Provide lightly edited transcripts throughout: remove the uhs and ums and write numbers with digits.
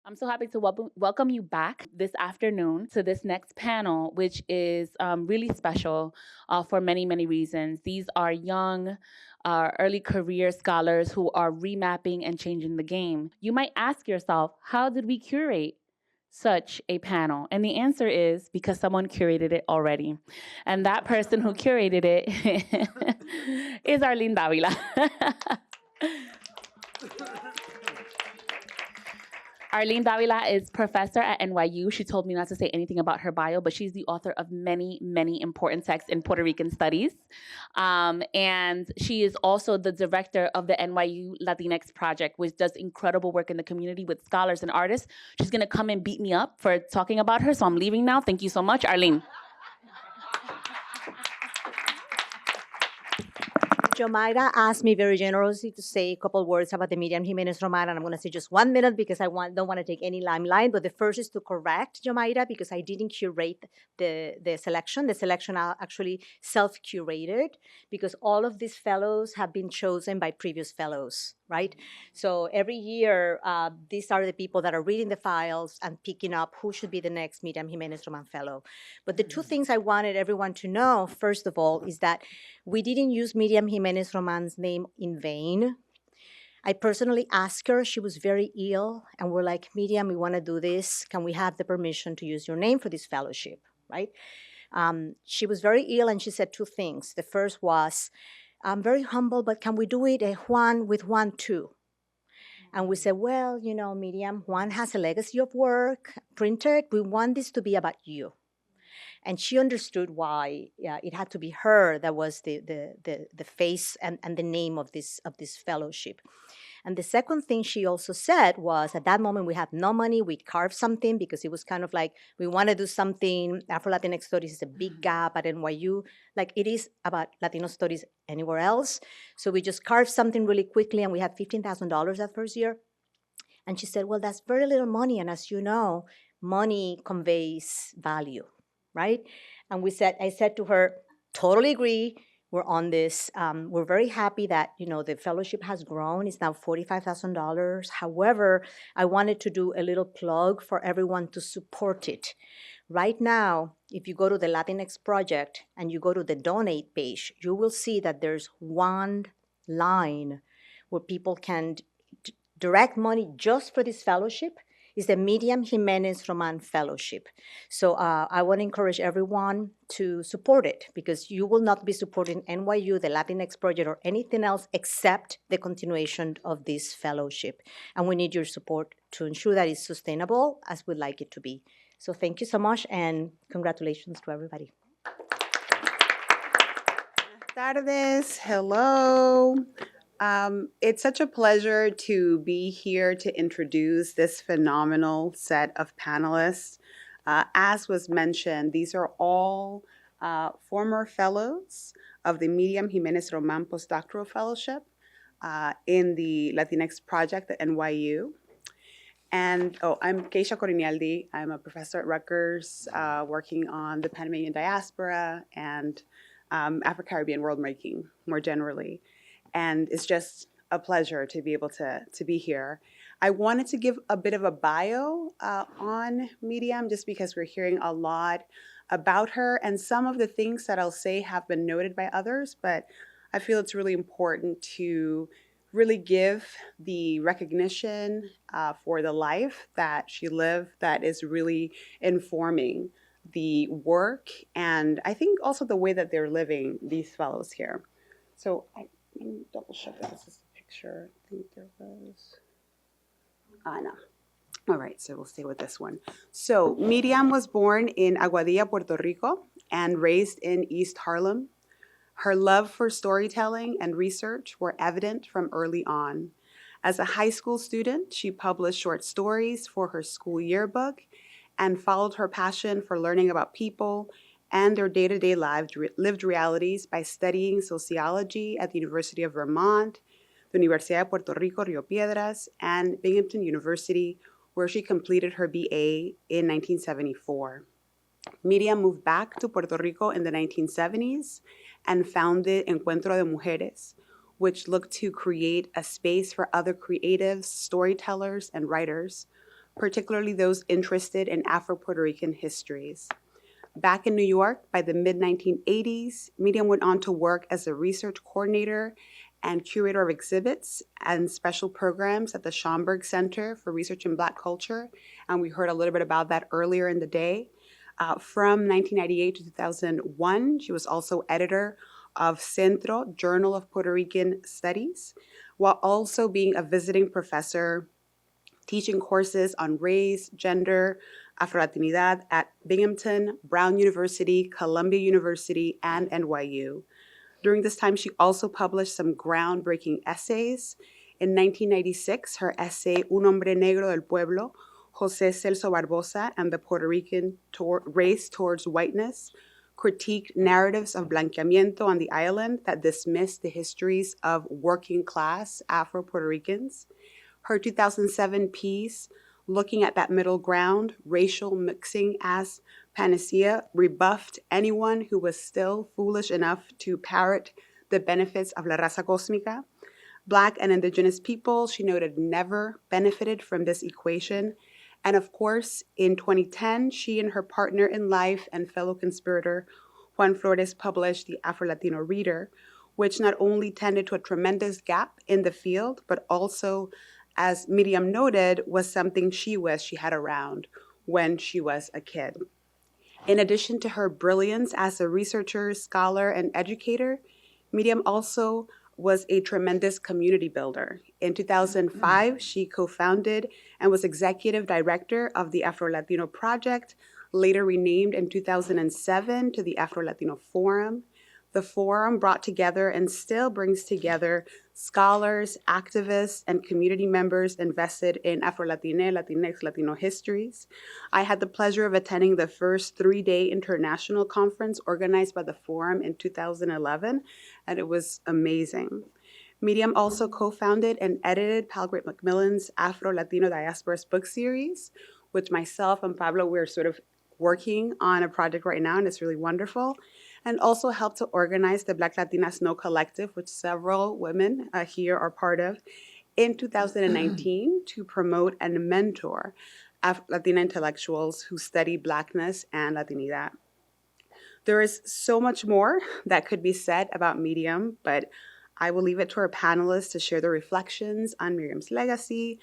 I'm so happy to welcome you back this afternoon to this next panel, which is really special for many, many reasons. These are young, early career scholars who are remapping and changing the game. You might ask yourself, how did we curate such a panel? And the answer is because someone curated it already. And that person who curated it is Arlene Davila. Arlene Davila is professor at NYU. She told me not to say anything about her bio, but she's the author of many, many important texts in Puerto Rican studies. And she is also the director of the NYU Latinx Project, which does incredible work in the community with scholars and artists. She's gonna come and beat me up for talking about her, so I'm leaving now. Thank you so much, Arlene. Jomaira asked me very generously to say a couple words about the Miriam Jiménez Román, and I'm going to say just 1 minute because I don't want to take any limelight. But the first is to correct Jomaira because I didn't curate the selection. The selection are actually self-curated because all of these fellows have been chosen by previous fellows, right? So every year, these are the people that are reading the files and picking up who should be the next Miriam Jiménez Román Fellow. But the two things I wanted everyone to know, first of all, is that we didn't use Miriam Jiménez Román's name in vain. I personally asked her, she was very ill, and we're like, Miriam, we want to do this. Can we have the permission to use your name for this fellowship, right? She was very ill, and she said two things. The first was, I'm very humble, but can we do it Juan with Juan too? And we said, well, you know, Miriam, Juan has a legacy of work printed. We want this to be about you. And she understood why it had to be her that was the face and the name of this fellowship. And the second thing she also said was, at that moment we had no money, we'd carve something because it was kind of like, we want to do something. Afro-Latinx Studies is a big gap at NYU, like it is about Latino studies anywhere else. So we just carved something really quickly, and we had $15,000 that first year. And she said, well, that's very little money, and as you know, money conveys value, right? And I said to her, totally agree, we're on this. We're very happy that, you know, the fellowship has grown. It's now $45,000. However, I wanted to do a little plug for everyone to support it. Right now, if you go to the Latinx Project and you go to the donate page, you will see that there's one line where people can direct money just for this fellowship. Is the Miriam Jiménez Román Fellowship. So I want to encourage everyone to support it because you will not be supporting NYU, the Latinx Project, or anything else except the continuation of this fellowship. And we need your support to ensure that it's sustainable as we'd like it to be. So thank you so much, and congratulations to everybody. Buenas tardes. Hello. It's such a pleasure to be here to introduce this phenomenal set of panelists. As was mentioned, these are all former fellows of the Miriam Jiménez Román Postdoctoral Fellowship in the Latinx Project at NYU. And I'm Keisha Corinialdi. I'm a professor at Rutgers working on the Panamanian diaspora and Afro-Caribbean world making more generally. And it's just a pleasure to be able to be here. I wanted to give a bit of a bio on Miriam just because we're hearing a lot about her, and some of the things that I'll say have been noted by others, but I feel it's really important to really give the recognition for the life that she lived that is really informing the work and I think also the way that they're living, these fellows here. So let me double check that this is the picture. I think there was, no. All right, so we'll stay with this one. So Miriam was born in Aguadilla, Puerto Rico, and raised in East Harlem. Her love for storytelling and research were evident from early on. As a high school student, she published short stories for her school yearbook and followed her passion for learning about people and their day-to-day lived realities by studying sociology at the University of Vermont, the Universidad de Puerto Rico, Rio Piedras, and Binghamton University, where she completed her BA in 1974. Miriam moved back to Puerto Rico in the 1970s and founded Encuentro de Mujeres, which looked to create a space for other creatives, storytellers, and writers particularly those interested in Afro-Puerto Rican histories. Back in New York, by the mid-1980s, Miriam went on to work as a research coordinator and curator of exhibits and special programs at the Schomburg Center for Research in Black Culture, and we heard a little bit about that earlier in the day. From 1998 to 2001, she was also editor of CENTRO, Journal of Puerto Rican Studies, while also being a visiting professor teaching courses on race, gender, Afro-Latinidad at Binghamton, Brown University, Columbia University, and NYU. During this time, she also published some groundbreaking essays. In 1996, her essay, Un Hombre Negro del Pueblo, José Celso Barbosa and the Puerto Rican Race Towards Whiteness, critiqued narratives of blanqueamiento on the island that dismissed the histories of working class Afro-Puerto Ricans. Her 2007 piece, looking at that middle ground, racial mixing as panacea, rebuffed anyone who was still foolish enough to parrot the benefits of la raza cósmica. Black and indigenous people, she noted, never benefited from this equation. And of course, in 2010, she and her partner in life and fellow conspirator, Juan Flores, published the Afro-Latino Reader, which not only tended to a tremendous gap in the field, but also, as Miriam noted, was something she wished she had around when she was a kid. In addition to her brilliance as a researcher, scholar, and educator, Miriam also was a tremendous community builder. In 2005, she co-founded and was executive director of the Afro-Latino Project, later renamed in 2007 to the Afro-Latino Forum. The forum brought together and still brings together scholars, activists, and community members invested in Afro-Latine, Latinx, Latino histories. I had the pleasure of attending the first 3-day international conference organized by the forum in 2011, and it was amazing. Miriam also co-founded and edited Palgrave Macmillan's Afro-Latino Diasporas book series, which myself and Pablo, we're sort of working on a project right now, and it's really wonderful. And also helped to organize the Black Latinas No Collective, which several women here are part of, in 2019 to promote and mentor Latina intellectuals who study Blackness and Latinidad. There is so much more that could be said about Miriam, but I will leave it to our panelists to share their reflections on Miriam's legacy.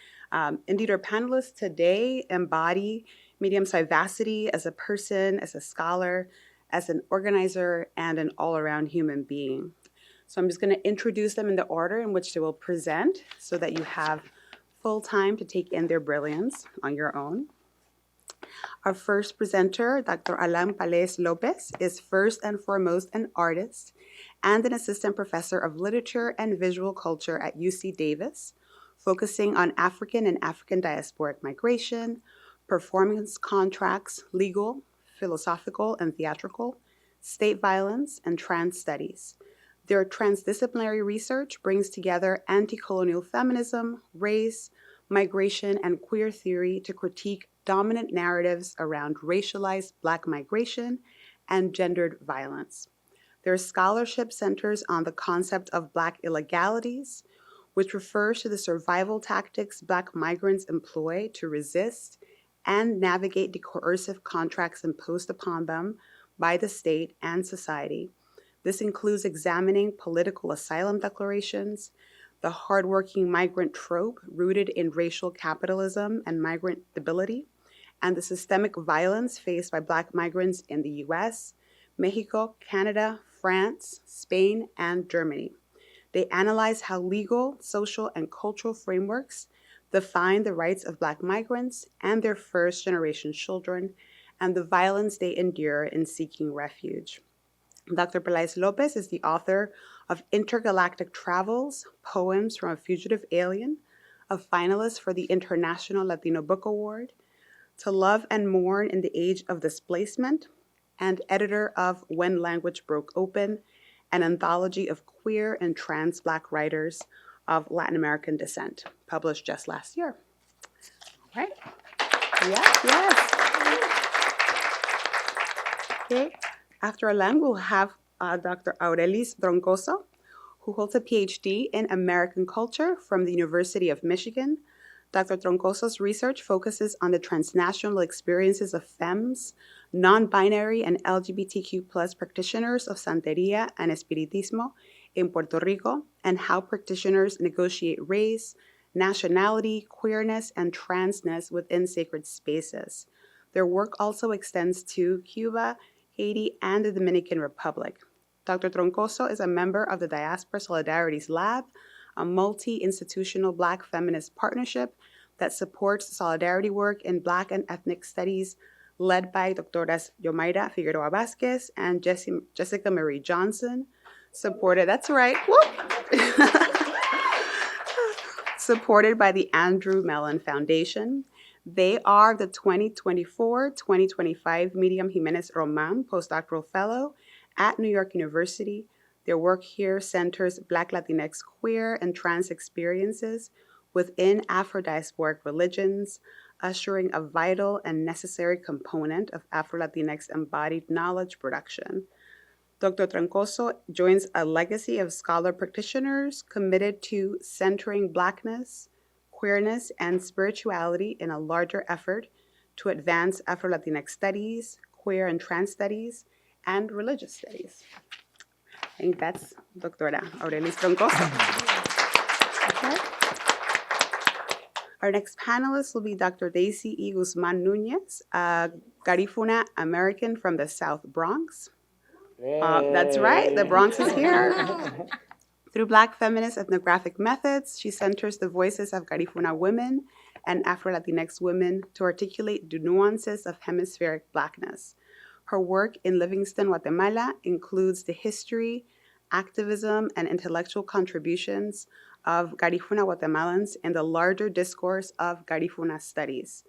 Indeed, our panelists today embody Miriam's vivacity as a person, as a scholar, as an organizer, and an all-around human being. So I'm just going to introduce them in the order in which they will present so that you have full time to take in their brilliance on your own. Our first presenter, Dr. Alan Palés Lopez, is first and foremost an artist and an assistant professor of literature and visual culture at UC Davis, focusing on African and African diasporic migration, performance contracts, legal, philosophical and theatrical, state violence, and trans studies. Their transdisciplinary research brings together anti-colonial feminism, race, migration, and queer theory to critique dominant narratives around racialized Black migration and gendered violence. Their scholarship centers on the concept of Black illegalities, which refers to the survival tactics Black migrants employ to resist and navigate the coercive contracts imposed upon them by the state and society. This includes examining political asylum declarations, the hardworking migrant trope rooted in racial capitalism and migrant debility, and the systemic violence faced by Black migrants in the US, Mexico, Canada, France, Spain, and Germany. They analyze how legal, social, and cultural frameworks define the rights of Black migrants and their first-generation children, and the violence they endure in seeking refuge. Dr. Palés Lopez is the author of Intergalactic Travels, Poems from a Fugitive Alien, a finalist for the International Latino Book Award, To Love and Mourn in the Age of Displacement, and editor of When Language Broke Open, an anthology of queer and trans Black writers of Latin American descent, published just last year. All right. Yes. Okay. After Alan, we'll have Dr. Aurelis Troncoso, who holds a PhD in American culture from the University of Michigan, Dr. Troncoso's research focuses on the transnational experiences of femmes, non-binary, and LGBTQ plus practitioners of Santeria and Espiritismo in Puerto Rico, and how practitioners negotiate race, nationality, queerness, and transness within sacred spaces. Their work also extends to Cuba, Haiti, and the Dominican Republic. Dr. Troncoso is a member of the Diaspora Solidarities Lab, a multi-institutional Black feminist partnership that supports solidarity work in Black and ethnic studies led by Doctoras Yomaira Figueroa Vasquez and Jessica Marie Johnson, supported by the Andrew Mellon Foundation. They are the 2024-2025 Miriam Jiménez Román Postdoctoral Fellow at New York University. Their work here centers Black, Latinx, queer, and trans experiences within Afro-diasporic religions, ushering a vital and necessary component of Afro-Latinx embodied knowledge production. Dr. Troncoso joins a legacy of scholar practitioners committed to centering Blackness, queerness, and spirituality in a larger effort to advance Afro-Latinx studies, queer and trans studies, and religious studies. I think that's Doctora Aurelius Troncoso. Okay. Our next panelist will be Dr. Daisy E. Guzman Nunez, a Garifuna American from the South Bronx. That's right, the Bronx is here. Through Black feminist ethnographic methods, she centers the voices of Garifuna women and Afro-Latinx women to articulate the nuances of hemispheric Blackness. Her work in Livingston, Guatemala includes the history, activism, and intellectual contributions of Garifuna Guatemalans in the larger discourse of Garifuna studies.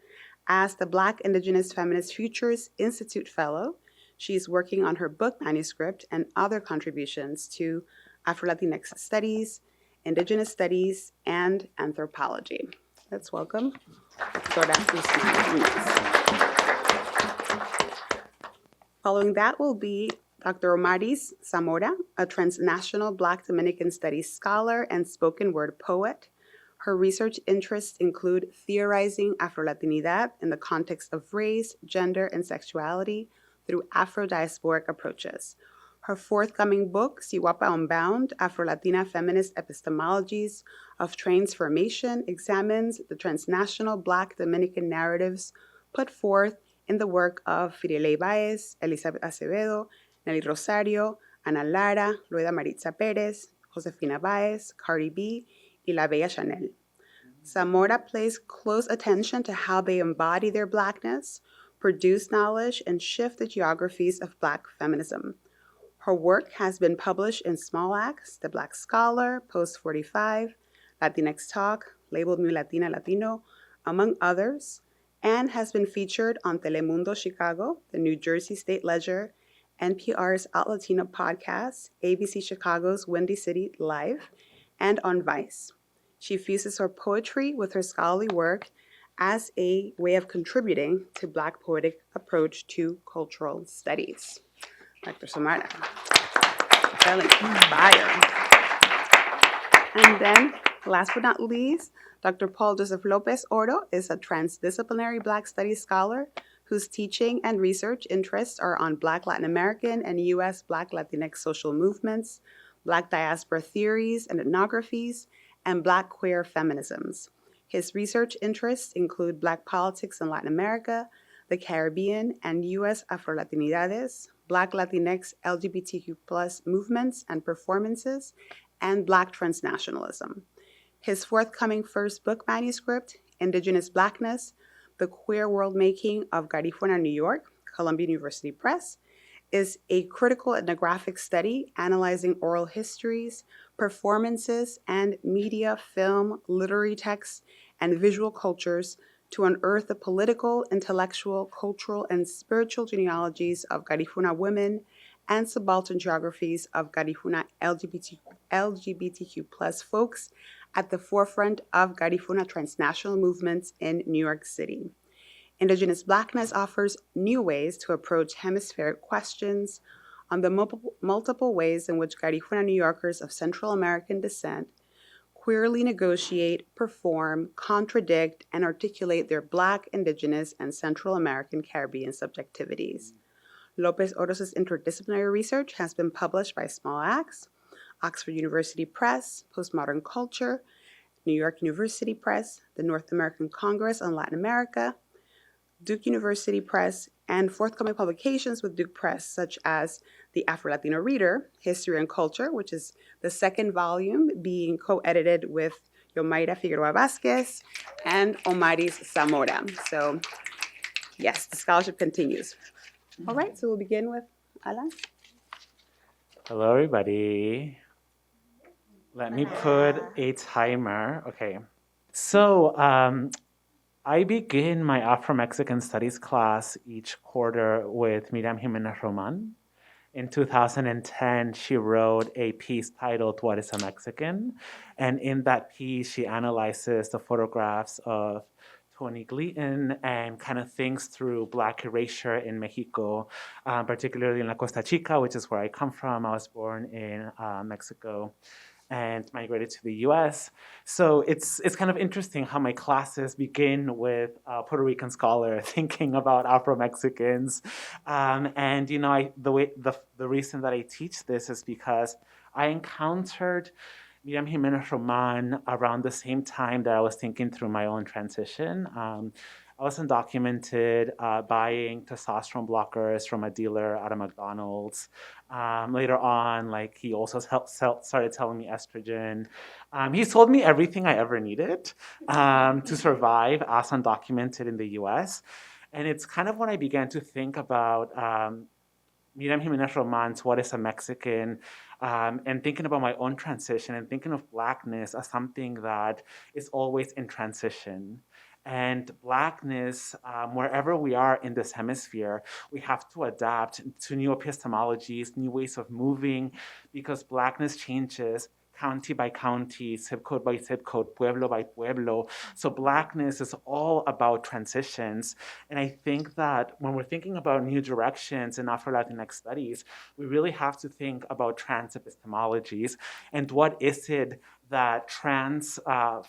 As the Black Indigenous Feminist Futures Institute Fellow, she's working on her book manuscript and other contributions to Afro-Latinx studies, Indigenous studies, and anthropology. Let's welcome Dora Guzman. Following that will be Dr. Omaris Zamora, a transnational Black Dominican studies scholar and spoken word poet. Her research interests include theorizing Afro-Latinidad in the context of race, gender, and sexuality through Afro-diasporic approaches. Her forthcoming book, Siwapa Unbound, Afro-Latina Feminist Epistemologies of Transformation, examines the transnational Black Dominican narratives put forth in the work of Fideley Baez, Elizabeth Acevedo, Nelly Rosario, Ana Lara, Loida Maritza Perez, Josefina Baez, Cardi B, y La Bella Chanel. Zamora pays close attention to how they embody their Blackness, produce knowledge, and shift the geographies of Black feminism. Her work has been published in Small Acts, The Black Scholar, Post 45, Latinx Talk, labeled Muy Latina Latino, among others, and has been featured on Telemundo Chicago, the New Jersey State Ledger, NPR's Out Latino podcast, ABC Chicago's Windy City Live, and on Vice. She fuses her poetry with her scholarly work as a way of contributing to Black poetic approach to cultural studies. Dr. Zamora, telling fire. And then, last but not least, Dr. Paul Joseph Lopez Oro is a transdisciplinary Black studies scholar whose teaching and research interests are on Black Latin American and U.S. Black Latinx social movements, Black diaspora theories and ethnographies, and Black queer feminisms. His research interests include Black politics in Latin America, the Caribbean, and U.S. Afro-Latinidades, Black Latinx LGBTQ plus movements and performances, and Black transnationalism. His forthcoming first book manuscript, Indigenous Blackness, The Queer World Making of Garifuna, New York, Columbia University Press, is a critical ethnographic study analyzing oral histories, performances, and media, film, literary texts, and visual cultures to unearth the political, intellectual, cultural, and spiritual genealogies of Garifuna women and subaltern geographies of Garifuna LGBTQ plus folks at the forefront of Garifuna transnational movements in New York City. Indigenous Blackness offers new ways to approach hemispheric questions on the multiple ways in which Garifuna New Yorkers of Central American descent queerly negotiate, perform, contradict, and articulate their Black, Indigenous, and Central American Caribbean subjectivities. Lopez Oroz's interdisciplinary research has been published by Small Axe, Oxford University Press, Postmodern Culture, New York University Press, the North American Congress on Latin America, Duke University Press, and forthcoming publications with Duke Press, such as the Afro-Latino Reader, History and Culture, which is the second volume being co-edited with Yomaira Figueroa Vasquez and Omaris Zamora. So yes, the scholarship continues. All right, so we'll begin with Alan. Hello, everybody. Let me put a timer. Okay. So I begin my Afro-Mexican Studies class each quarter with Miriam Jiménez Román. In 2010, she wrote a piece titled What is a Mexican? And in that piece, she analyzes the photographs of Tony Gleaton and kind of thinks through Black erasure in Mexico, particularly in La Costa Chica, which is where I come from. I was born in Mexico and migrated to the US. So it's kind of interesting how my classes begin with a Puerto Rican scholar thinking about Afro-Mexicans. And you know, the reason that I teach this is because I encountered Miriam Jiménez Román around the same time that I was thinking through my own transition. I was undocumented, buying testosterone blockers from a dealer at a McDonald's. Later on, like he also started telling me estrogen. He told me everything I ever needed to survive as undocumented in the US. And it's kind of when I began to think about Miriam Jiménez Román's What is a Mexican? And thinking about my own transition and thinking of Blackness as something that is always in transition. And Blackness, wherever we are in this hemisphere, we have to adapt to new epistemologies, new ways of moving, because Blackness changes county by county, zip code by zip code, pueblo by pueblo. So Blackness is all about transitions. And I think that when we're thinking about new directions in Afro-Latinx studies, we really have to think about trans epistemologies and what is it that trans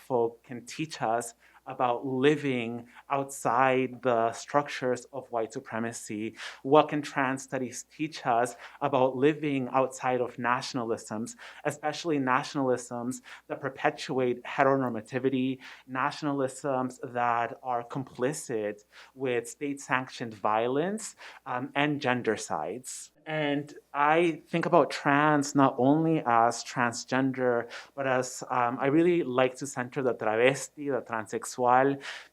folk can teach us about living outside the structures of white supremacy. What can trans studies teach us about living outside of nationalisms, especially nationalisms that perpetuate heteronormativity, nationalisms that are complicit with state-sanctioned violence and gendercides. And I think about trans not only as transgender, but as I really like to center the travesti, the transexual,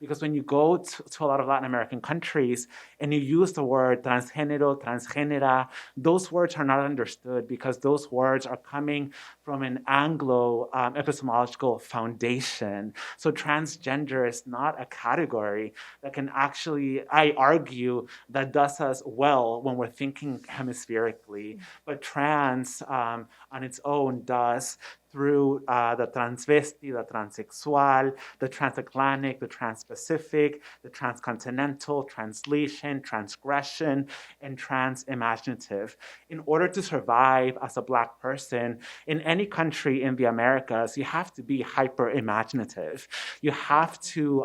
because when you go to a lot of Latin American countries and you use the word transgénero, transgénera, those words are not understood because those words are coming from an Anglo epistemological foundation. So transgender is not a category that can actually, I argue, that does us well when we're thinking hemispherically, but trans on its own does through the transvesti, the transsexual, the transatlantic, the transpacific, the transcontinental, translation, transgression, and transimaginative. In order to survive as a Black person in any country in the Americas, you have to be hyper-imaginative. You have to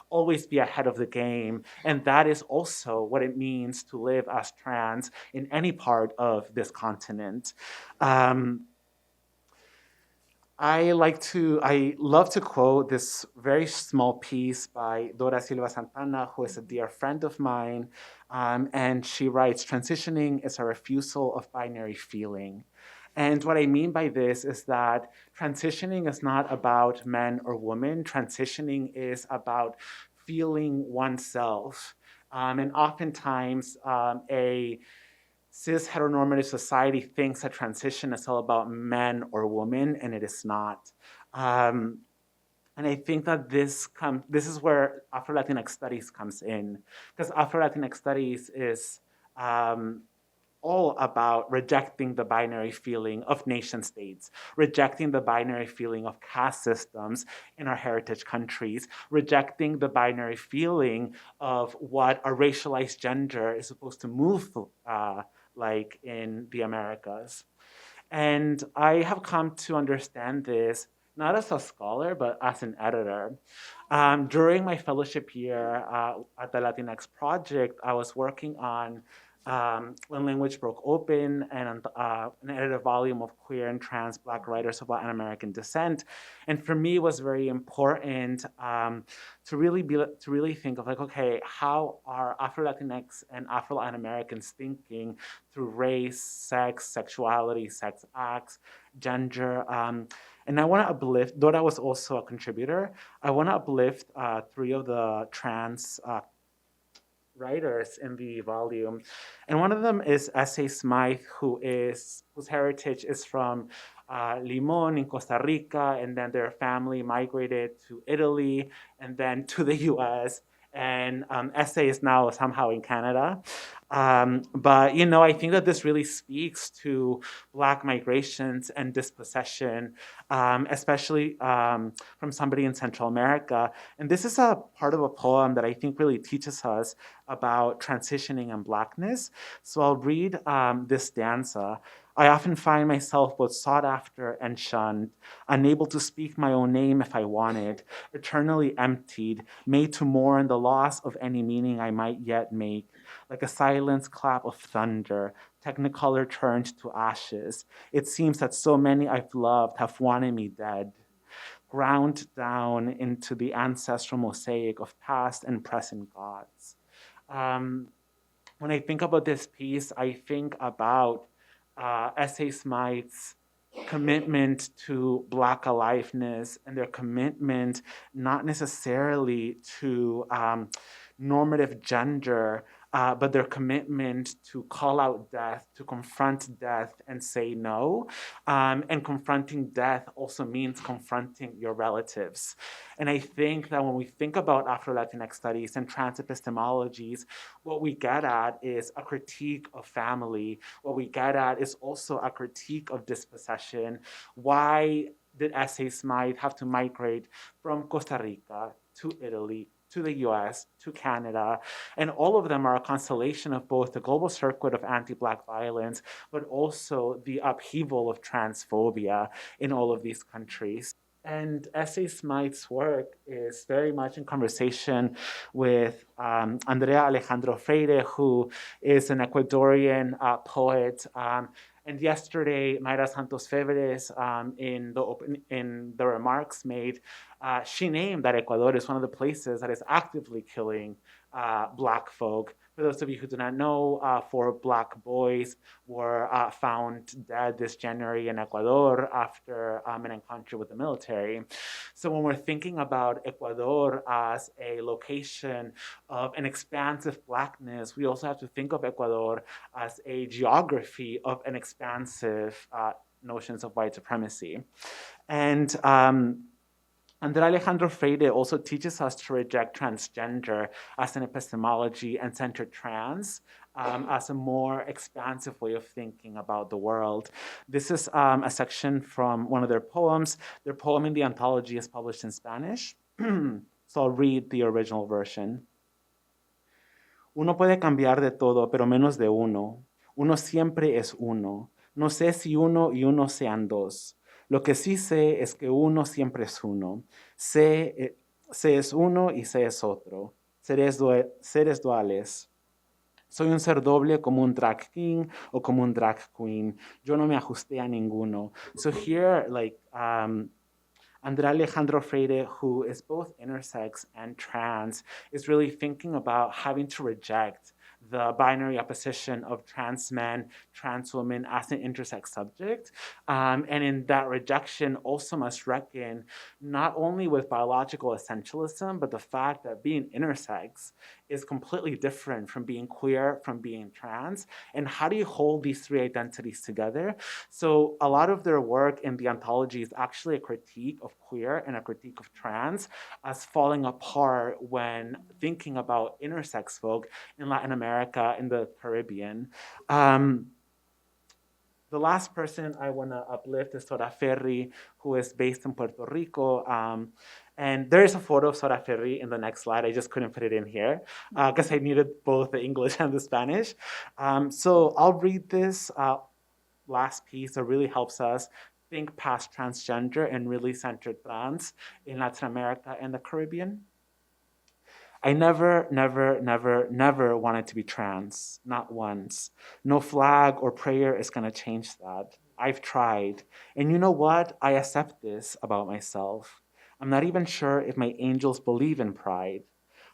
always be ahead of the game, and that is also what it means to live as trans in any part of this continent. I love to quote this very small piece by Dora Silva Santana, who is a dear friend of mine. And she writes, "Transitioning is a refusal of binary feeling." And what I mean by this is that transitioning is not about men or women. Transitioning is about feeling oneself. And oftentimes a cis heteronormative society thinks that transition is all about men or women, and it is not. And I think that this is where Afro-Latinx studies comes in, because Afro-Latinx studies is all about rejecting the binary feeling of nation states, rejecting the binary feeling of caste systems in our heritage countries, rejecting the binary feeling of what a racialized gender is supposed to move like in the Americas. And I have come to understand this not as a scholar, but as an editor. During my fellowship year at the Latinx Project, I was working on When Language Broke Open and an edited volume of queer and trans Black writers of Latin American descent. And for me, it was very important to really think of like, okay, how are Afro-Latinx and Afro-Latin Americans thinking through race, sex, sexuality, sex acts, gender. And I want to uplift, though I was also a contributor, I want to uplift three of the trans writers in the volume. And one of them is S.A. Smythe, whose heritage is from Limon in Costa Rica, and then their family migrated to Italy and then to the US. And S.A. is now somehow in Canada. But, you know, I think that this really speaks to Black migrations and dispossession, especially from somebody in Central America. And this is a part of a poem that I think really teaches us about transitioning and Blackness. So I'll read this stanza. I often find myself both sought after and shunned, unable to speak my own name if I wanted, eternally emptied, made to mourn the loss of any meaning I might yet make, like a silenced clap of thunder, technicolor turned to ashes. It seems that so many I've loved have wanted me dead, ground down into the ancestral mosaic of past and present gods. When I think about this piece, I think about S.A. Smythe's commitment to Black aliveness and their commitment not necessarily to normative gender, but their commitment to call out death, to confront death and say no. And confronting death also means confronting your relatives. And I think that when we think about Afro-Latinx studies and trans epistemologies, what we get at is a critique of family. What we get at is also a critique of dispossession. Why did S.A. Smythe have to migrate from Costa Rica to Italy, to the US, to Canada? And all of them are a constellation of both the global circuit of anti-Black violence, but also the upheaval of transphobia in all of these countries. And S.A. Smythe's work is very much in conversation with Andrea Alejandro Freire, who is an Ecuadorian poet. And yesterday, Mayra Santos Febres, in the remarks made, she named that Ecuador is one of the places that is actively killing Black folk. For those of you who do not know, 4 Black boys were found dead this January in Ecuador after an encounter with the military. So when we're thinking about Ecuador as a location of an expansive Blackness, we also have to think of Ecuador as a geography of an expansive notions of white supremacy. And Andrea Alejandro Freire also teaches us to reject transgender as an epistemology and center trans as a more expansive way of thinking about the world. This is a section from one of their poems. Their poem in the anthology is published in Spanish, so I'll read the original version. Uno puede cambiar de todo, pero menos de uno. Uno siempre es uno. No sé si uno y uno sean dos. Lo que sí sé es que uno siempre es uno. Se es uno y se es otro. Seres duales. Soy un ser doble como un drag king o como un drag queen. Yo no me ajusté a ninguno. So here, like, Andrea Alejandro Freire, who is both intersex and trans, is really thinking about having to reject the binary opposition of trans men, trans women as an intersex subject. And in that rejection also must reckon not only with biological essentialism, but the fact that being intersex is completely different from being queer, from being trans. And how do you hold these 3 identities together? So a lot of their work in the anthology is actually a critique of queer and a critique of trans as falling apart when thinking about intersex folk in Latin America, in the Caribbean. The last person I want to uplift is Sora Ferri, who is based in Puerto Rico. And there is a photo of Sora Ferri in the next slide. I just couldn't put it in here because I needed both the English and the Spanish. So I'll read this last piece that really helps us think past transgender and really centered trans in Latin America and the Caribbean. I never wanted to be trans, not once. No flag or prayer is gonna change that. I've tried. And you know what? I accept this about myself. I'm not even sure if my angels believe in pride.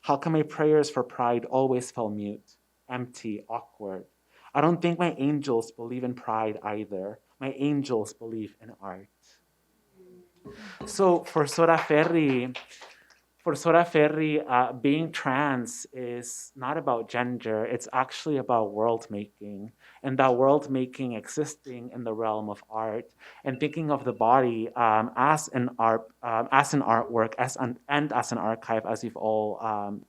How come my prayers for pride always fell mute, empty, awkward? I don't think my angels believe in pride either. My angels believe in art. So for Sora Ferry, being trans is not about gender, it's actually about world making. And that world making existing in the realm of art and thinking of the body as an artwork, and as an archive, as you've all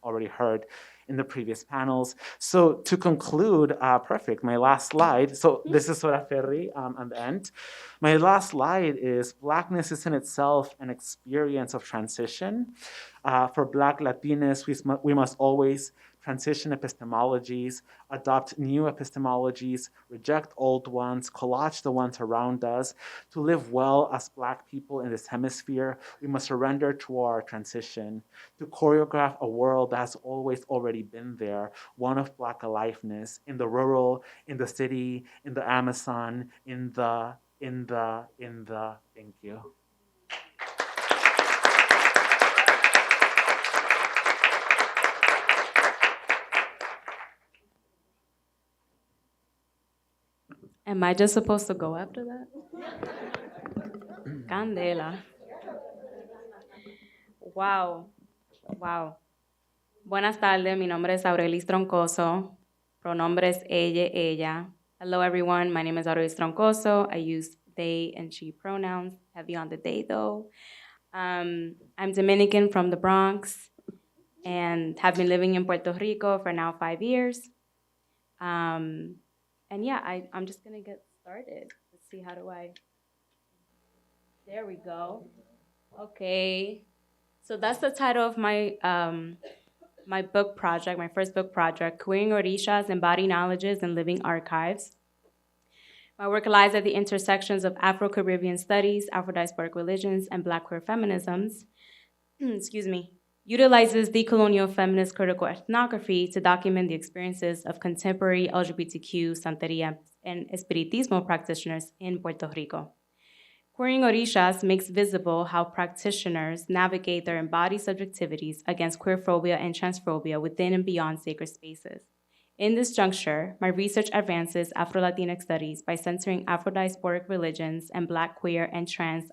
already heard in the previous panels. So to conclude, perfect, my last slide. So this is Sora Ferry at the end. My last slide is Blackness is in itself an experience of transition. For Black Latinas, we must always transition epistemologies, adopt new epistemologies, reject old ones, collage the ones around us. To live well as Black people in this hemisphere, we must surrender to our transition, to choreograph a world that has always already been there, one of Black aliveness, in the rural, in the city, in the Amazon, in the, thank you. Am I just supposed to go after that? Candela. Wow. Wow. Buenas tardes, mi nombre es Aurelis Troncoso. Pronombres ella, ella. Hello, everyone. My name is Aurelis Troncoso. I use they and she pronouns, heavy on the they, though. I'm Dominican from the Bronx and have been living in Puerto Rico for now 5 years. And yeah, I'm just gonna get started. Let's see, how do I? There we go. Okay. So that's the title of my my book project, my first book project, Queering Orishas, Embodied Knowledges and Living Archives. My work lies at the intersections of Afro-Caribbean studies, Afro-diasporic religions, and Black queer feminisms. Excuse me. Utilizes decolonial feminist critical ethnography to document the experiences of contemporary LGBTQ, Santeria, and Espiritismo practitioners in Puerto Rico. Queering Orishas makes visible how practitioners navigate their embodied subjectivities against queerphobia and transphobia within and beyond sacred spaces. In this juncture, my research advances Afro-Latinx studies by centering Afro-diasporic religions and Black queer and trans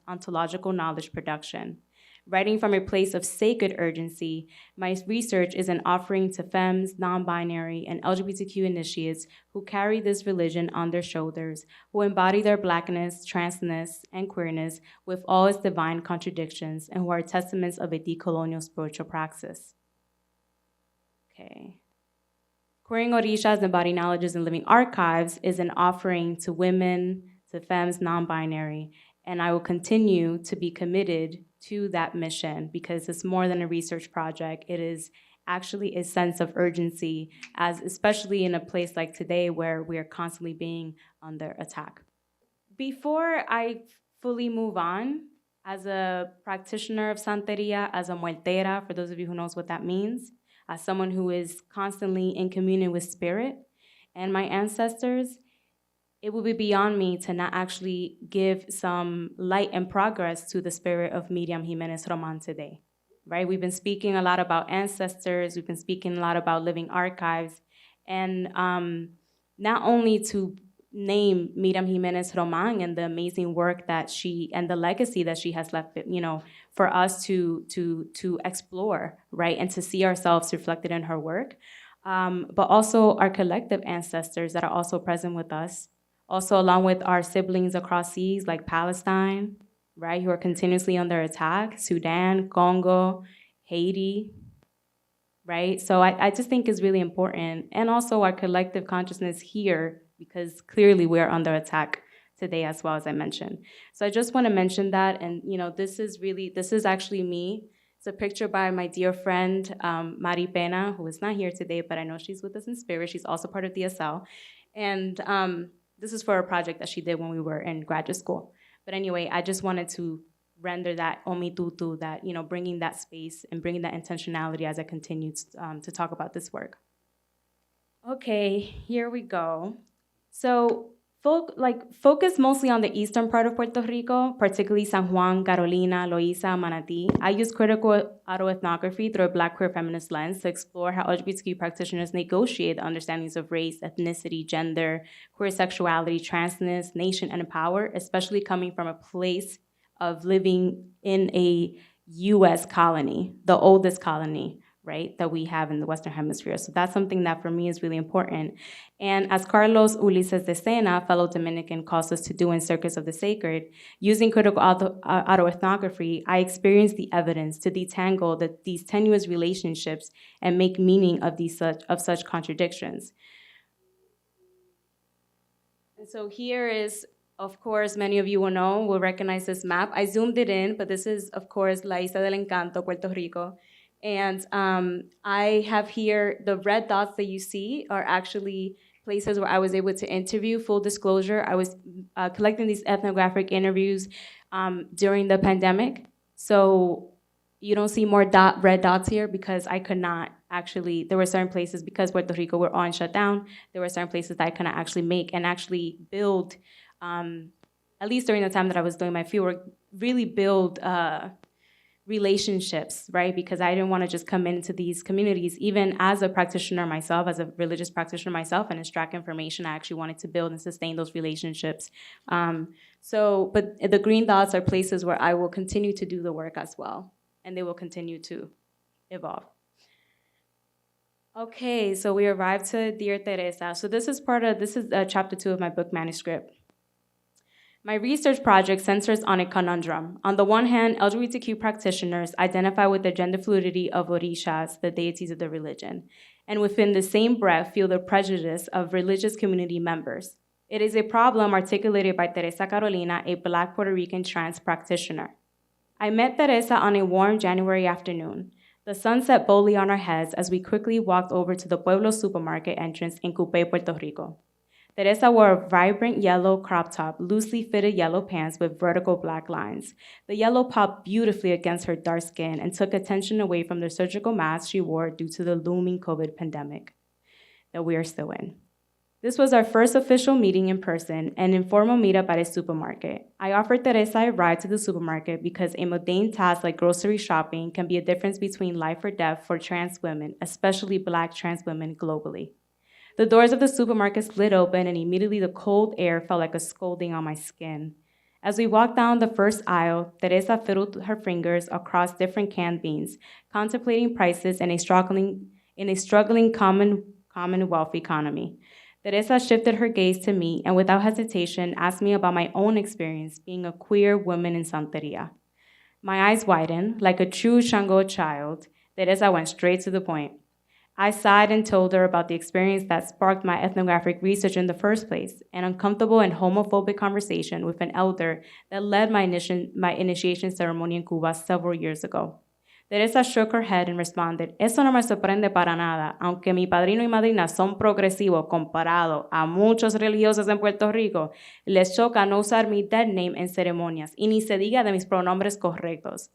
ontological knowledge production. Writing from a place of sacred urgency, my research is an offering to femmes, non-binary, and LGBTQ initiates who carry this religion on their shoulders, who embody their Blackness, transness, and queerness with all its divine contradictions, and who are testaments of a decolonial spiritual praxis. Okay. Queering Orishas, Embodied Knowledges and Living Archives is an offering to women, to femmes, non-binary, and I will continue to be committed to that mission because it's more than a research project. It is actually a sense of urgency, as especially in a place like today where we are constantly being under attack. Before I fully move on, as a practitioner of Santeria, as a muertera, for those of you who knows what that means, as someone who is constantly in communion with spirit and my ancestors, it would be beyond me to not actually give some light and progress to the spirit of Miriam Jiménez Román today, right? We've been speaking a lot about ancestors, we've been speaking a lot about living archives, and not only to name Miriam Jiménez Román and the amazing work that she, and the legacy that she has left, you know, for us to explore, right? And to see ourselves reflected in her work, but also our collective ancestors that are also present with us. Also, along with our siblings across seas like Palestine, right, who are continuously under attack, Sudan, Congo, Haiti, right? So I just think it's really important. And also our collective consciousness here, because clearly we're under attack today as well, as I mentioned. So I just want to mention that. And, you know, this is actually me. It's a picture by my dear friend, Mari Pena, who is not here today, but I know she's with us in spirit. She's also part of DSL. And this is for a project that she did when we were in graduate school. But anyway, I just wanted to render that omitutu, that, bringing that space and bringing that intentionality as I continue to talk about this work. Okay, here we go. So, focus mostly on the eastern part of Puerto Rico, particularly San Juan, Carolina, Loíza, Manatí. I use critical autoethnography through a Black queer feminist lens to explore how LGBTQ practitioners negotiate the understandings of race, ethnicity, gender, queer sexuality, transness, nation, and power, especially coming from a place of living in a U.S. colony, the oldest colony, right, that we have in the Western Hemisphere. So that's something that for me is really important. And as Carlos Ulises de Sena, fellow Dominican, calls us to do in Circus of the Sacred, using critical autoethnography, I experienced the evidence to detangle these tenuous relationships and make meaning of such contradictions. And so here is, of course, many of you will recognize this map. I zoomed it in, but this is, of course, La Isla del Encanto, Puerto Rico. And I have here, the red dots that you see are actually places where I was able to interview. Full disclosure, I was collecting these ethnographic interviews during the pandemic. So you don't see more red dots here because I could not actually, there were certain places, because Puerto Rico were on shutdown, there were certain places that I could not actually make and actually build, at least during the time that I was doing my fieldwork, really build relationships, right? Because I didn't want to just come into these communities, even as a practitioner myself, as a religious practitioner myself, and extract information. I actually wanted to build and sustain those relationships. But the green dots are places where I will continue to do the work as well, and they will continue to evolve. Okay, so we arrived to Dear Teresa. So this is chapter 2 of my book manuscript. My research project centers on a conundrum. On the one hand, LGBTQ practitioners identify with the gender fluidity of Orishas, the deities of the religion, and within the same breath feel the prejudice of religious community members. It is a problem articulated by Teresa Carolina, a Black Puerto Rican trans practitioner. I met Teresa on a warm January afternoon. The sun set boldly on our heads as we quickly walked over to the Pueblo supermarket entrance in Cupey, Puerto Rico. Teresa wore a vibrant yellow crop top, loosely fitted yellow pants with vertical black lines. The yellow popped beautifully against her dark skin and took attention away from the surgical mask she wore due to the looming COVID pandemic that we are still in. This was our first official meeting in person, an informal meetup at a supermarket. I offered Teresa a ride to the supermarket because a mundane task like grocery shopping can be a difference between life or death for trans women, especially Black trans women globally. The doors of the supermarket slid open, and immediately the cold air felt like a scolding on my skin. As we walked down the first aisle, Teresa fiddled her fingers across different canned beans, contemplating prices in a struggling Commonwealth economy. Teresa shifted her gaze to me and without hesitation asked me about my own experience being a queer woman in Santeria. My eyes widened. Like a true Shango child, Teresa went straight to the point. I sighed and told her about the experience that sparked my ethnographic research in the first place, an uncomfortable and homophobic conversation with an elder that led my initiation ceremony in Cuba several years ago. Teresa shook her head and responded, "Eso no me sorprende para nada, aunque mi padrino y madrina son progresivos comparado a muchos religiosos en Puerto Rico, les choca no usar mi dead name en ceremonias, y ni se diga de mis pronombres correctos."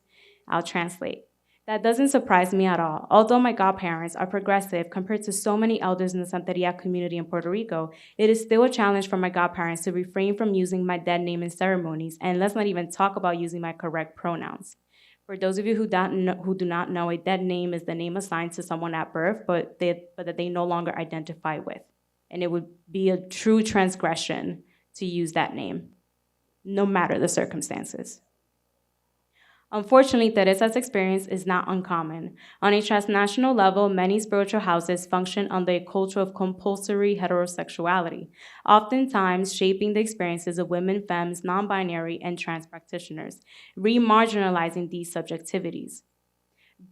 I'll translate. That doesn't surprise me at all. Although my godparents are progressive compared to so many elders in the Santeria community in Puerto Rico, it is still a challenge for my godparents to refrain from using my dead name in ceremonies, and let's not even talk about using my correct pronouns. For those of you who do not know, a dead name is the name assigned to someone at birth, but that they no longer identify with. And it would be a true transgression to use that name, no matter the circumstances. Unfortunately, Teresa's experience is not uncommon. On a transnational level, many spiritual houses function under a culture of compulsory heterosexuality, oftentimes shaping the experiences of women, femmes, non-binary, and trans practitioners, re-marginalizing these subjectivities.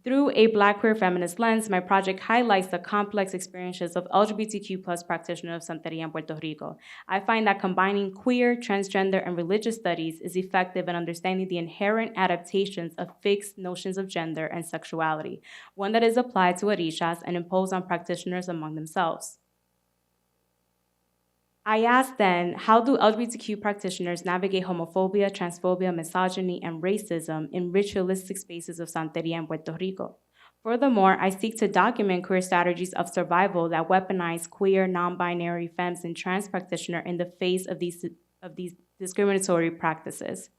Through a Black queer feminist lens, my project highlights the complex experiences of LGBTQ+ practitioners of Santeria in Puerto Rico. I find that combining queer, transgender, and religious studies is effective in understanding the inherent adaptations of fixed notions of gender and sexuality, one that is applied to Orishas and imposed on practitioners among themselves. I asked then, how do LGBTQ practitioners navigate homophobia, transphobia, misogyny, and racism in ritualistic spaces of Santeria in Puerto Rico? Furthermore, I seek to document queer strategies of survival that weaponize queer, non-binary, femmes, and trans practitioners in the face of these discriminatory practices.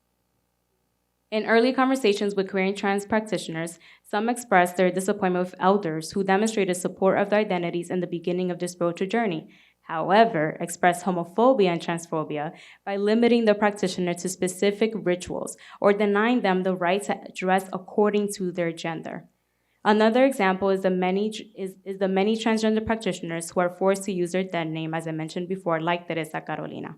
In early conversations with queer and trans practitioners, some expressed their disappointment with elders who demonstrated support of their identities in the beginning of their spiritual journey, however, expressed homophobia and transphobia by limiting the practitioner to specific rituals or denying them the right to dress according to their gender. Another example is the many transgender practitioners who are forced to use their dead name, as I mentioned before, like Teresa Carolina.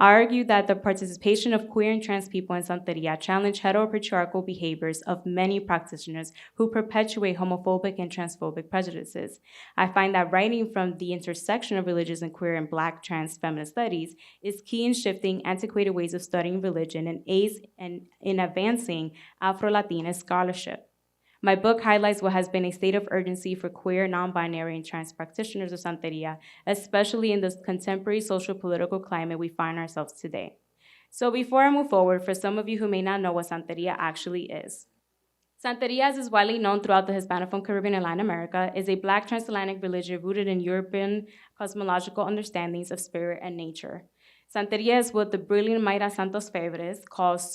I argue that the participation of queer and trans people in Santeria challenge heteropatriarchal behaviors of many practitioners who perpetuate homophobic and transphobic prejudices. I find that writing from the intersection of religious and queer and Black trans feminist studies is key in shifting antiquated ways of studying religion and aids in advancing Afro-Latine scholarship. My book highlights what has been a state of urgency for queer, non-binary, and trans practitioners of Santeria, especially in the contemporary social political climate we find ourselves today. So before I move forward, for some of you who may not know what Santeria actually is. Santeria, as is widely known throughout the Hispanophone Caribbean and Latin America, is a Black transatlantic religion rooted in European cosmological understandings of spirit and nature. Santeria is what the brilliant Mayra Santos Febres calls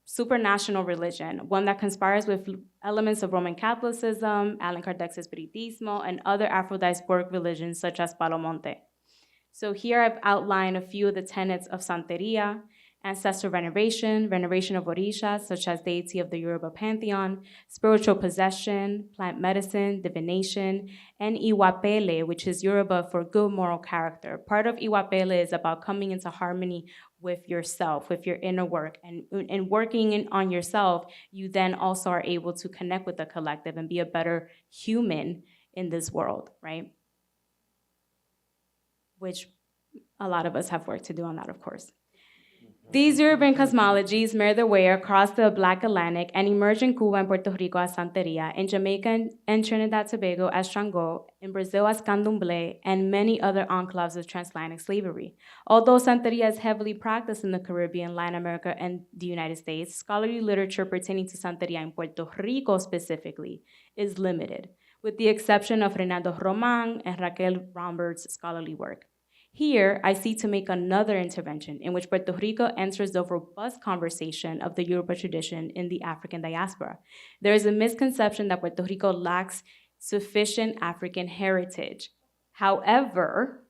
supranational religion, one that conspires with elements of Roman Catholicism, Allan Kardec's Espiritismo, and other Afro-diasporic religions such as Palo Monte. So here I've outlined a few of the tenets of Santeria: ancestor veneration, veneration of orishas, such as deity of the Yoruba pantheon, spiritual possession, plant medicine, divination, and iwapele, which is Yoruba for good moral character. Part of iwapele is about coming into harmony with yourself, with your inner work, and working on yourself, you then also are able to connect with the collective and be a better human in this world, right? Which a lot of us have work to do on that, of course. These European cosmologies made their way across the Black Atlantic and emerged in Cuba and Puerto Rico as Santeria, in Jamaica and Trinidad Tobago as Shango, in Brazil as Candomblé, and many other enclaves of transatlantic slavery. Although Santeria is heavily practiced in the Caribbean, Latin America, and the United States, scholarly literature pertaining to Santeria in Puerto Rico specifically is limited, with the exception of Reynaldo Román and Raquel Rombert's scholarly work. Here, I seek to make another intervention in which Puerto Rico enters the robust conversation of the Yoruba tradition in the African diaspora. There is a misconception that Puerto Rico lacks sufficient African heritage. However,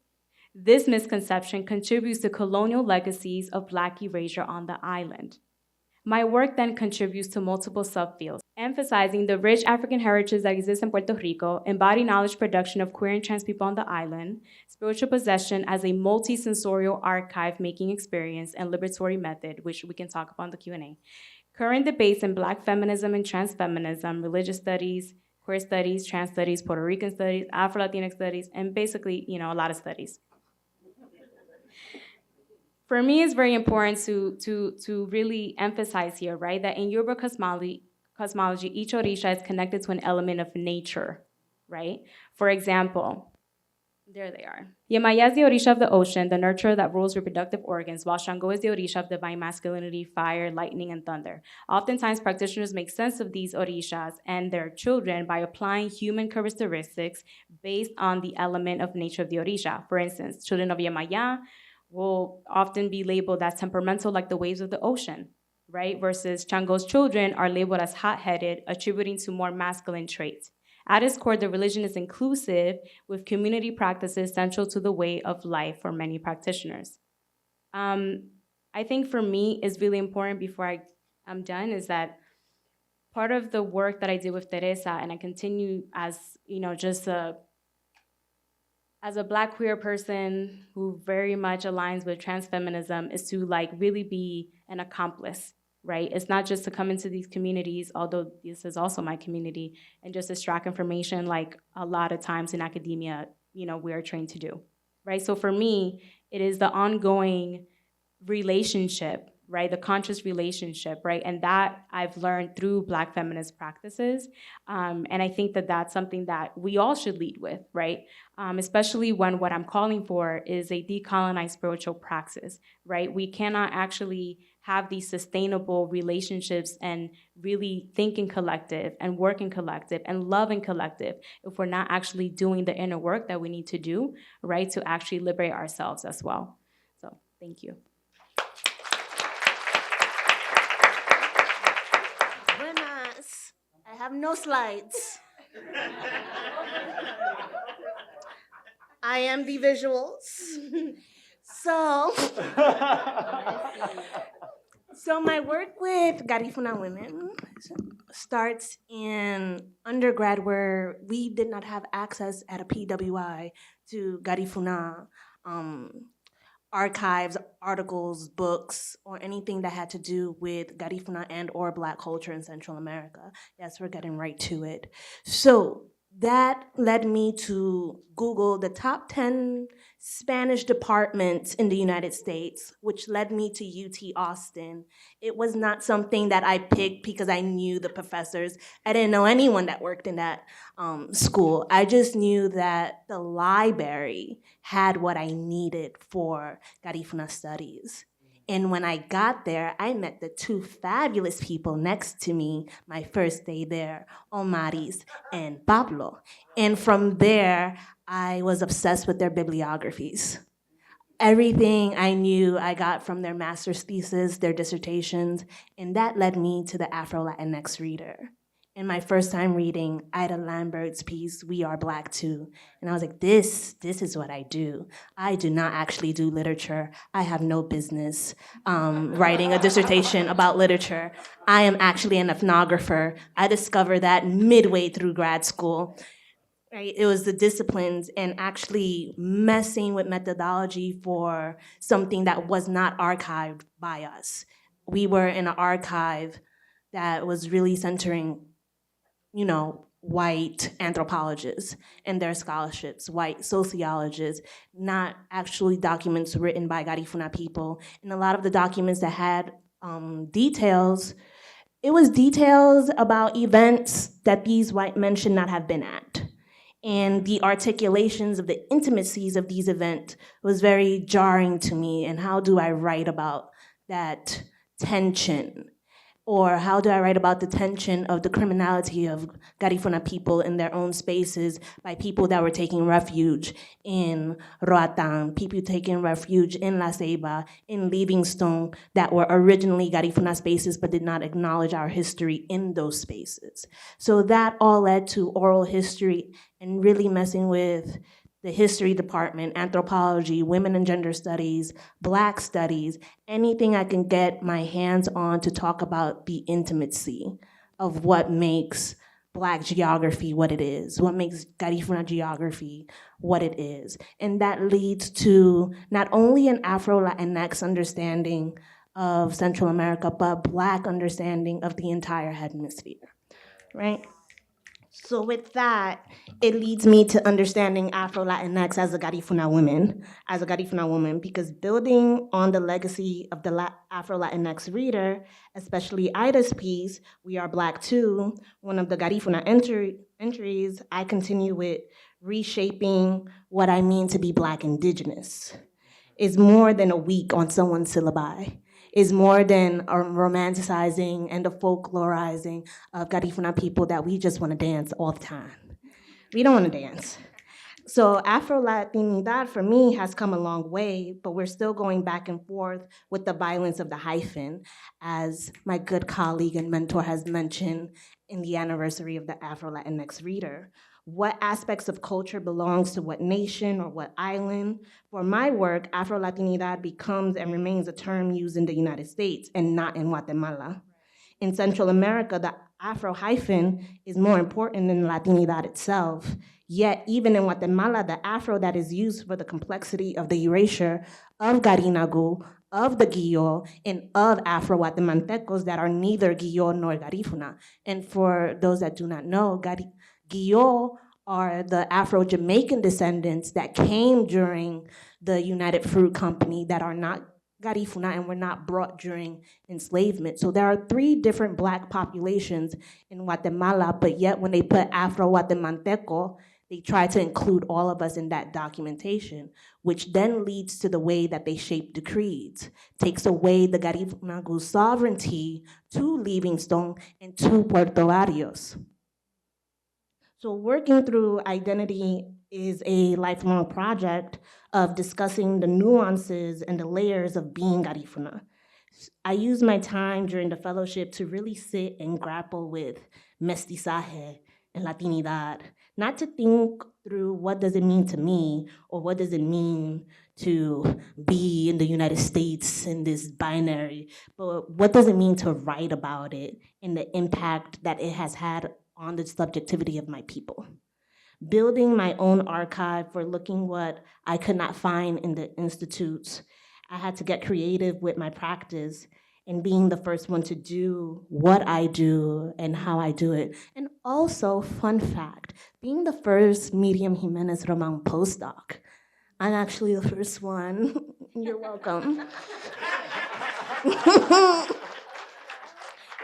this misconception contributes to colonial legacies of Black erasure on the island. My work then contributes to multiple subfields, emphasizing the rich African heritage that exists in Puerto Rico, embodied knowledge production of queer and trans people on the island, spiritual possession as a multi-sensorial archive-making experience and liberatory method, which we can talk about in the Q&A. Current debates in Black feminism and trans feminism, religious studies, queer studies, trans studies, Puerto Rican studies, Afro-Latinx studies, and basically, a lot of studies. For me, it's very important to really emphasize here, right, that in Yoruba cosmology, each orisha is connected to an element of nature, right? For example, there they are. Yemaya is the orisha of the ocean, the nurturer that rules reproductive organs, while Shango is the orisha of divine masculinity, fire, lightning, and thunder. Oftentimes, practitioners make sense of these orishas and their children by applying human characteristics based on the element of nature of the orisha. For instance, children of Yemaya will often be labeled as temperamental like the waves of the ocean, right? Versus Shango's children are labeled as hot-headed, attributing to more masculine traits. At its core, the religion is inclusive, with community practices central to the way of life for many practitioners. I think for me, it's really important before I'm done, is that part of the work that I did with Teresa, and I continue as, as a Black queer person who very much aligns with trans feminism, is to really be an accomplice, right? It's not just to come into these communities, although this is also my community, and just extract information like a lot of times in academia, we are trained to do, right? So for me, it is the ongoing relationship right? The conscious relationship, right? And that I've learned through Black feminist practices. And I think that that's something that we all should lead with, right? Especially when what I'm calling for is a decolonized spiritual praxis, right? We cannot actually have these sustainable relationships and really think in collective and work in collective and love in collective if we're not actually doing the inner work that we need to do, right, to actually liberate ourselves as well. So thank you. Buenas. I have no slides. I am the visuals. So my work with Garifuna women starts in undergrad, where we did not have access at a PWI to Garifuna archives, articles, books, or anything that had to do with Garifuna and or Black culture in Central America. Yes, we're getting right to it. So that led me to Google the top 10 Spanish departments in the United States, which led me to UT Austin. It was not something that I picked because I knew the professors. I didn't know anyone that worked in that school. I just knew that the library had what I needed for Garifuna studies. And when I got there, I met the two fabulous people next to me my first day there, Omaris and Pablo. And from there, I was obsessed with their bibliographies. Everything I knew I got from their master's thesis, their dissertations, and that led me to the Afro-Latinx reader. In my first time reading Ida Lambert's piece, We Are Black Too. And I was like, this is what I do. I do not actually do literature. I have no business writing a dissertation about literature. I am actually an ethnographer. I discovered that midway through grad school. Right? It was the disciplines and actually messing with methodology for something that was not archived by us. We were in an archive that was really centering, white anthropologists and their scholarships, white sociologists, not actually documents written by Garifuna people. And a lot of the documents that had details, it was details about events that these white men should not have been at. And the articulations of the intimacies of these events was very jarring to me. And how do I write about that tension? Or how do I write about the tension of the criminality of Garifuna people in their own spaces by people that were taking refuge in Roatan, people taking refuge in La Ceiba, in Livingstone, that were originally Garifuna spaces but did not acknowledge our history in those spaces. So that all led to oral history and really messing with the history department, anthropology, women and gender studies, Black studies, anything I can get my hands on to talk about the intimacy of what makes Black geography what it is, what makes Garifuna geography what it is. And that leads to not only an Afro-Latinx understanding of Central America, but Black understanding of the entire hemisphere, right? So with that, it leads me to understanding Afro-Latinx as a Garifuna woman, because building on the legacy of the Afro-Latinx reader, especially Ida's piece, We Are Black Too, one of the Garifuna entries, I continue with reshaping what I mean to be Black indigenous. It's more than a week on someone's syllabi. Is more than a romanticizing and a folklorizing of Garifuna people that we just want to dance all the time. We don't want to dance. So Afro-Latinidad for me has come a long way, but we're still going back and forth with the violence of the hyphen, as my good colleague and mentor has mentioned in the anniversary of the Afro-Latinx reader. What aspects of culture belongs to what nation or what island? For my work, Afro-Latinidad becomes and remains a term used in the United States and not in Guatemala. In Central America, the Afro hyphen is more important than Latinidad itself. Yet, even in Guatemala, the Afro that is used for the complexity of the erasure of Garinagu, of the Guillot, and of Afro-Guatemaltecos that are neither Guillot nor Garifuna. And for those that do not know, Guillot are the Afro-Jamaican descendants that came during the United Fruit Company that are not Garifuna and were not brought during enslavement. So there are 3 different Black populations in Guatemala, but yet when they put Afro-Guatemalteco, they try to include all of us in that documentation, which then leads to the way that they shape the creeds, takes away the Garifunagu's sovereignty to Livingstone and to Puerto Barrios. So working through identity is a lifelong project of discussing the nuances and the layers of being Garifuna. I used my time during the fellowship to really sit and grapple with mestizaje and Latinidad, not to think through what does it mean to me or what does it mean to be in the United States in this binary, but what does it mean to write about it and the impact that it has had on the subjectivity of my people. Building my own archive for looking what I could not find in the institutes, I had to get creative with my practice and being the first one to do what I do and how I do it. And also, fun fact, being the first Miriam Jiménez Román postdoc, I'm actually the first one. You're welcome.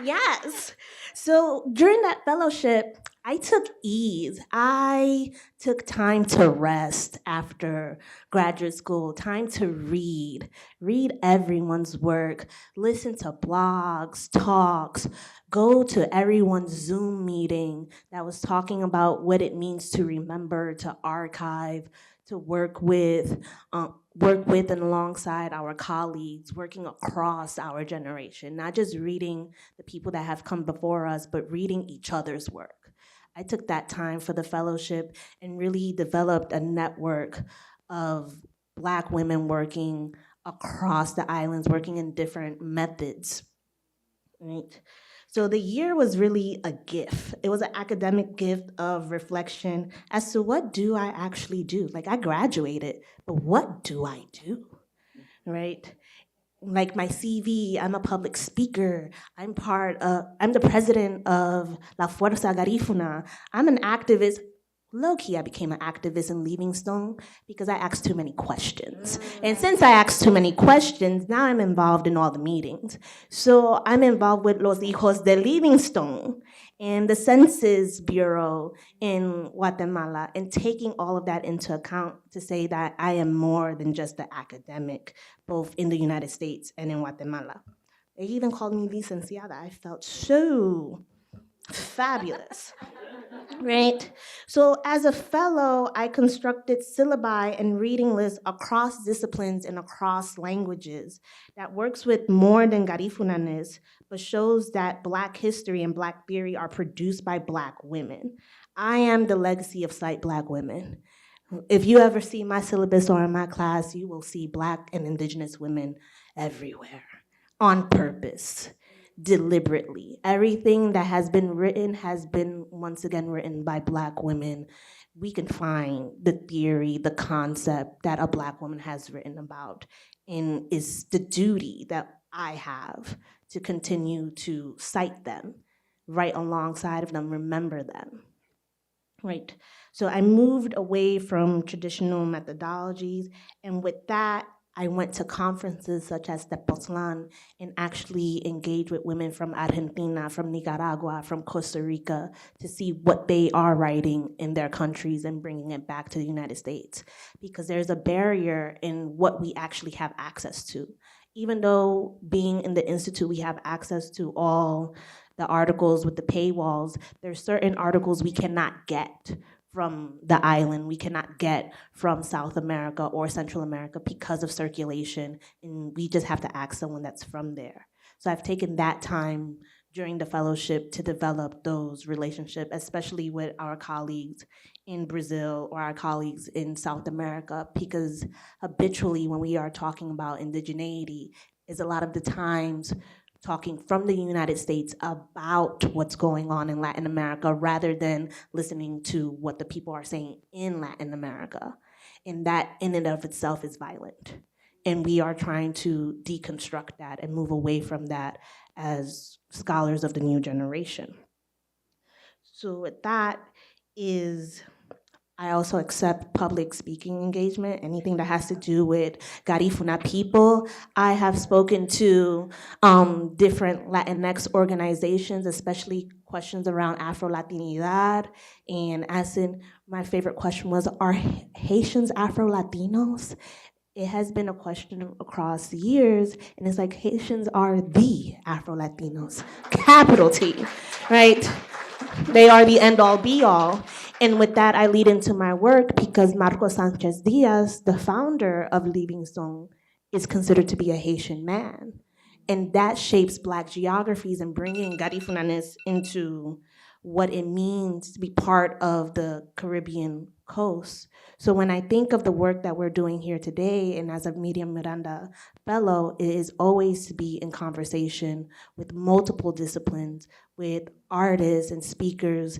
Yes. So during that fellowship, I took ease. I took time to rest after graduate school, time to read everyone's work, listen to blogs, talks, go to everyone's Zoom meeting that was talking about what it means to remember, to archive, to work with and alongside our colleagues, working across our generation, not just reading the people that have come before us, but reading each other's work. I took that time for the fellowship and really developed a network of Black women working across the islands, working in different methods, right? So the year was really a gift. It was an academic gift of reflection as to what do I actually do? Like I graduated, but what do I do, right? Like my CV, I'm a public speaker. I'm the president of La Fuerza Garifuna. I'm an activist. Low-key, I became an activist in Livingstone because I asked too many questions. And since I asked too many questions, now I'm involved in all the meetings. So I'm involved with Los Hijos de Livingstone and the Census Bureau in Guatemala and taking all of that into account to say that I am more than just an academic, both in the United States and in Guatemala. They even called me licenciada. I felt so fabulous. Right? So as a fellow, I constructed syllabi and reading lists across disciplines and across languages that works with more than Garifunanes, but shows that Black history and Black theory are produced by Black women. I am the legacy of Slight Black women. If you ever see my syllabus or in my class, you will see Black and Indigenous women everywhere, on purpose. Deliberately. Everything that has been once again written by Black women. We can find the theory, the concept that a Black woman has written about, and is the duty that I have to continue to cite them, right alongside of them, remember them. Right. So I moved away from traditional methodologies, and with that, I went to conferences such as the Postdoctoral and actually engaged with women from Argentina, from Nicaragua, from Costa Rica to see what they are writing in their countries and bringing it back to the United States. Because there's a barrier in what we actually have access to. Even though being in the Institute, we have access to all the articles with the paywalls, there's certain articles we cannot get from the island, we cannot get from South America or Central America because of circulation, and we just have to ask someone that's from there. So I've taken that time during the fellowship to develop those relationships, especially with our colleagues in Brazil or our colleagues in South America, because habitually when we are talking about indigeneity, is a lot of the times talking from the United States about what's going on in Latin America rather than listening to what the people are saying in Latin America. And that in and of itself is violent. And we are trying to deconstruct that and move away from that as scholars of the new generation. So with that is I also accept public speaking engagement, anything that has to do with Garifuna people. I have spoken to different Latinx organizations, especially questions around Afro-Latinidad. And as in, my favorite question was, are Haitians Afro-Latinos? It has been a question across the years, and it's like Haitians are the Afro-Latinos, capital T, right? They are the end-all, be-all. And with that, I lead into my work because Marco Sanchez Diaz, the founder of Livingstone, is considered to be a Haitian man. And that shapes Black geographies and bringing Garifunanes into what it means to be part of the Caribbean coast. So when I think of the work that we're doing here today, and as a Miriam Miranda Fellow, it is always to be in conversation with multiple disciplines, with artists and speakers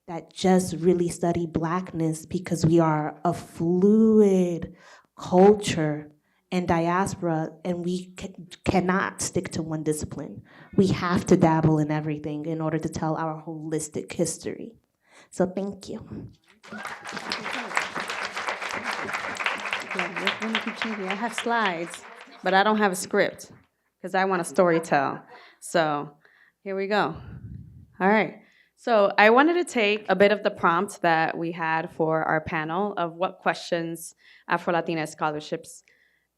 that just really study Blackness, because we are a fluid culture and diaspora, and we cannot stick to one discipline. We have to dabble in everything in order to tell our holistic history. So thank you. I have slides, but I don't have a script because I want to story tell. So here we go. All right. So I wanted to take a bit of the prompt that we had for our panel of what questions Afro-Latina scholarships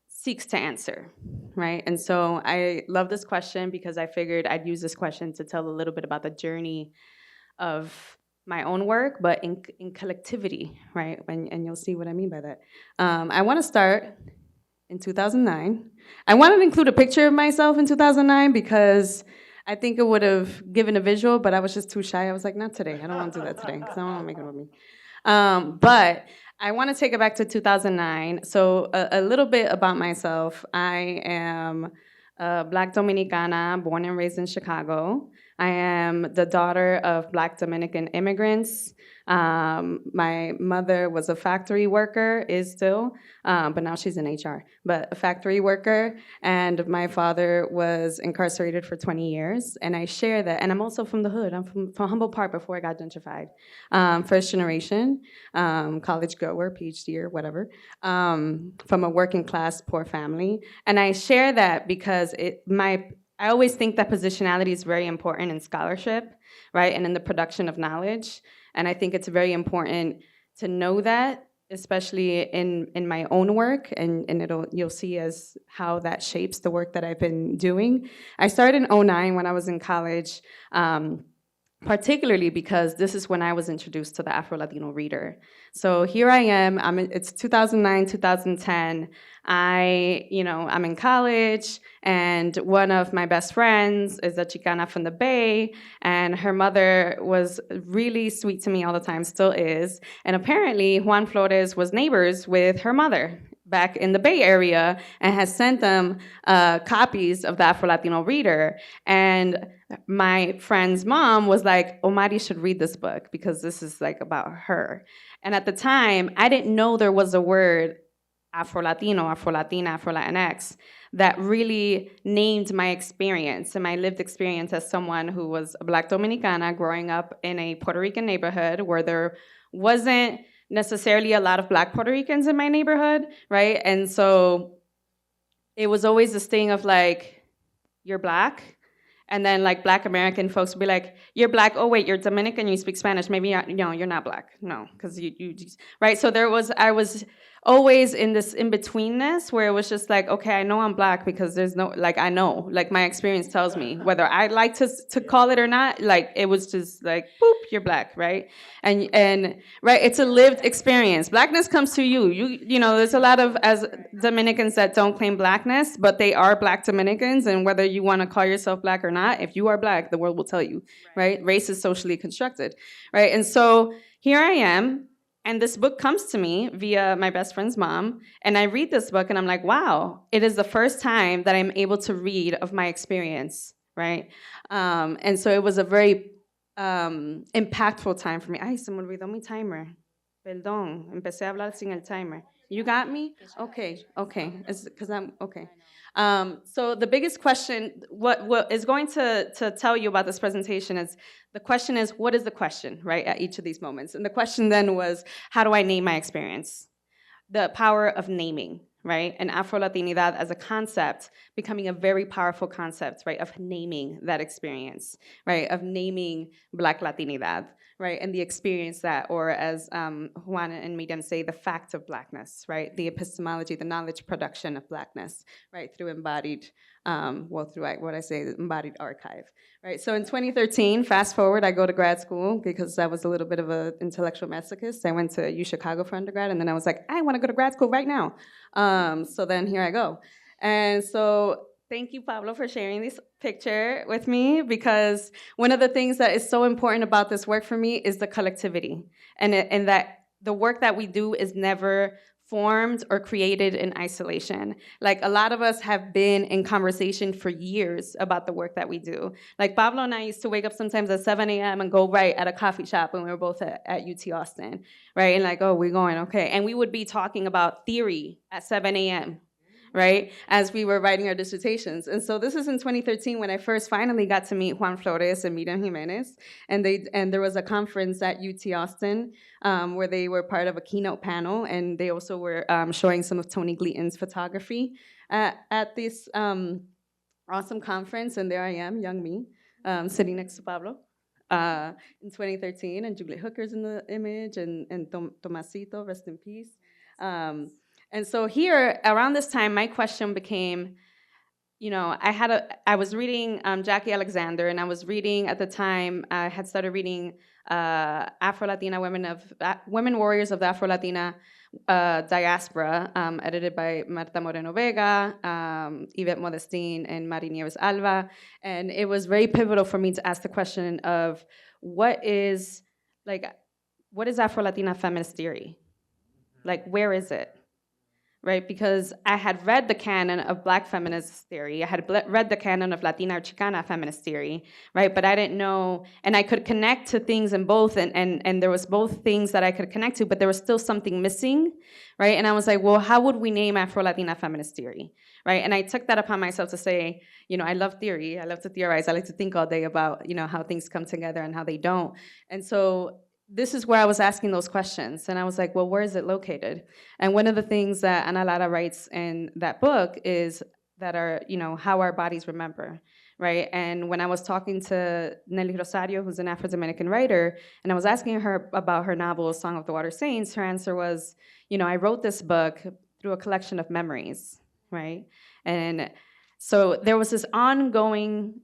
seeks to answer, right? And so I love this question because I figured I'd use this question to tell a little bit about the journey of my own work, but in collectivity, right? And you'll see what I mean by that. I want to start in 2009. I wanted to include a picture of myself in 2009 because I think it would have given a visual, but I was just too shy. I was like, not today. I don't want to do that today because I don't want to make it with me. But I want to take it back to 2009. So a little bit about myself. I am a Black Dominicana, born and raised in Chicago. I am the daughter of Black Dominican immigrants. My mother was a factory worker, is still, but now she's in HR, but a factory worker. And my father was incarcerated for 20 years. And I share that. And I'm also from the hood. I'm from Humboldt Park before I got gentrified. First generation, college goer, PhD or whatever, from a working class, poor family. And I share that because I always think that positionality is very important in scholarship, right, and in the production of knowledge. And I think it's very important to know that, especially in my own work, and you'll see as how that shapes the work that I've been doing. I started in 2009 when I was in college, particularly because this is when I was introduced to the Afro-Latino reader. So here I am, it's 2009, 2010. I'm in college, and one of my best friends is a Chicana from the Bay, and her mother was really sweet to me all the time, still is. And apparently, Juan Flores was neighbors with her mother back in the Bay Area and has sent them copies of the Afro-Latino reader. And my friend's mom was like, Omari should read this book because this is like about her. And at the time, I didn't know there was a word Afro-Latino, Afro-Latina, Afro-Latinx that really named my experience and my lived experience as someone who was a Black Dominicana growing up in a Puerto Rican neighborhood where there wasn't necessarily a lot of Black Puerto Ricans in my neighborhood, right? And so it was always this thing of like, you're Black, and then like Black American folks would be like, you're Black, oh wait, you're Dominican, you speak Spanish, maybe you're not Black, no, because you just, right? So I was always in this in-betweenness where it was just like, okay, I know I'm Black because there's no, like, I know, like my experience tells me, whether I like to call it or not, like it was just like, boop, you're Black, right? And right, it's a lived experience. Blackness comes to you. You know, there's a lot of, as Dominicans that don't claim Blackness, but they are Black Dominicans, and whether you want to call yourself Black or not, if you are Black, the world will tell you, right? Race is socially constructed, right? And so here I am, and this book comes to me via my best friend's mom, and I read this book, and I'm like, wow, it is the first time that I'm able to read of my experience, right? And so it was a very impactful time for me. Ay, se me olvidó mi timer. Perdón, empecé a hablar sin el timer. You got me? Okay, okay. Because I'm okay. So the biggest question, what is going to tell you about this presentation is, the question is, what is the question, right, at each of these moments? And the question then was, how do I name my experience? The power of naming, right? And Afro-Latinidad as a concept becoming a very powerful concept, right, of naming that experience, right, of naming Black Latinidad, right, and the experience that, or as Juan and Miriam say, the fact of Blackness, right, the epistemology, the knowledge production of Blackness, right, through embodied, through what I say, embodied archive, right? So in 2013, fast forward, I go to grad school because I was a little bit of an intellectual masochist. I went to U Chicago for undergrad, and then I was like, I want to go to grad school right now. So then here I go. And so thank you, Pablo, for sharing this picture with me, because one of the things that is so important about this work for me is the collectivity, and that the work that we do is never formed or created in isolation. Like, a lot of us have been in conversation for years about the work that we do. Like, Pablo and I used to wake up sometimes at 7 a.m. and go write at a coffee shop when we were both at UT Austin, right? And like, oh, we're going, okay. And we would be talking about theory at 7 a.m., right, as we were writing our dissertations. And so this is in 2013 when I first finally got to meet Juan Flores and Miriam Jiménez, and there was a conference at UT Austin where they were part of a keynote panel, and they also were showing some of Tony Gleaton's photography at this awesome conference, and there I am, young me, sitting next to Pablo. In 2013, and Juliet Hooker's in the image, and Tomasito, rest in peace. And so here, around this time, my question became, you know, I was reading Jackie Alexander, and I was reading, at the time, I had started reading Afro-Latina Women Warriors of the Afro-Latina Diaspora, edited by Marta Moreno Vega, Yvette Modestine, and Mari Nieves Alva. And it was very pivotal for me to ask the question of, what is Afro-Latina feminist theory? Like, where is it? Right, because I had read the canon of Black feminist theory, I had read the canon of Latina or Chicana feminist theory, right, but I didn't know, and I could connect to things in both, and there was both things that I could connect to, but there was still something missing, right, and I was like, well, how would we name Afro-Latina feminist theory, right, and I took that upon myself to say, you know, I love theory, I love to theorize, I like to think all day about, you know, how things come together and how they don't, and so this is where I was asking those questions, and I was like, well, where is it located? And one of the things that Ana Lara writes in that book is that how our bodies remember, right? And when I was talking to Nelly Rosario, who's an Afro-Dominican writer, and I was asking her about her novel, Song of the Water Saints, her answer was, you know, I wrote this book through a collection of memories, right? And so there was this ongoing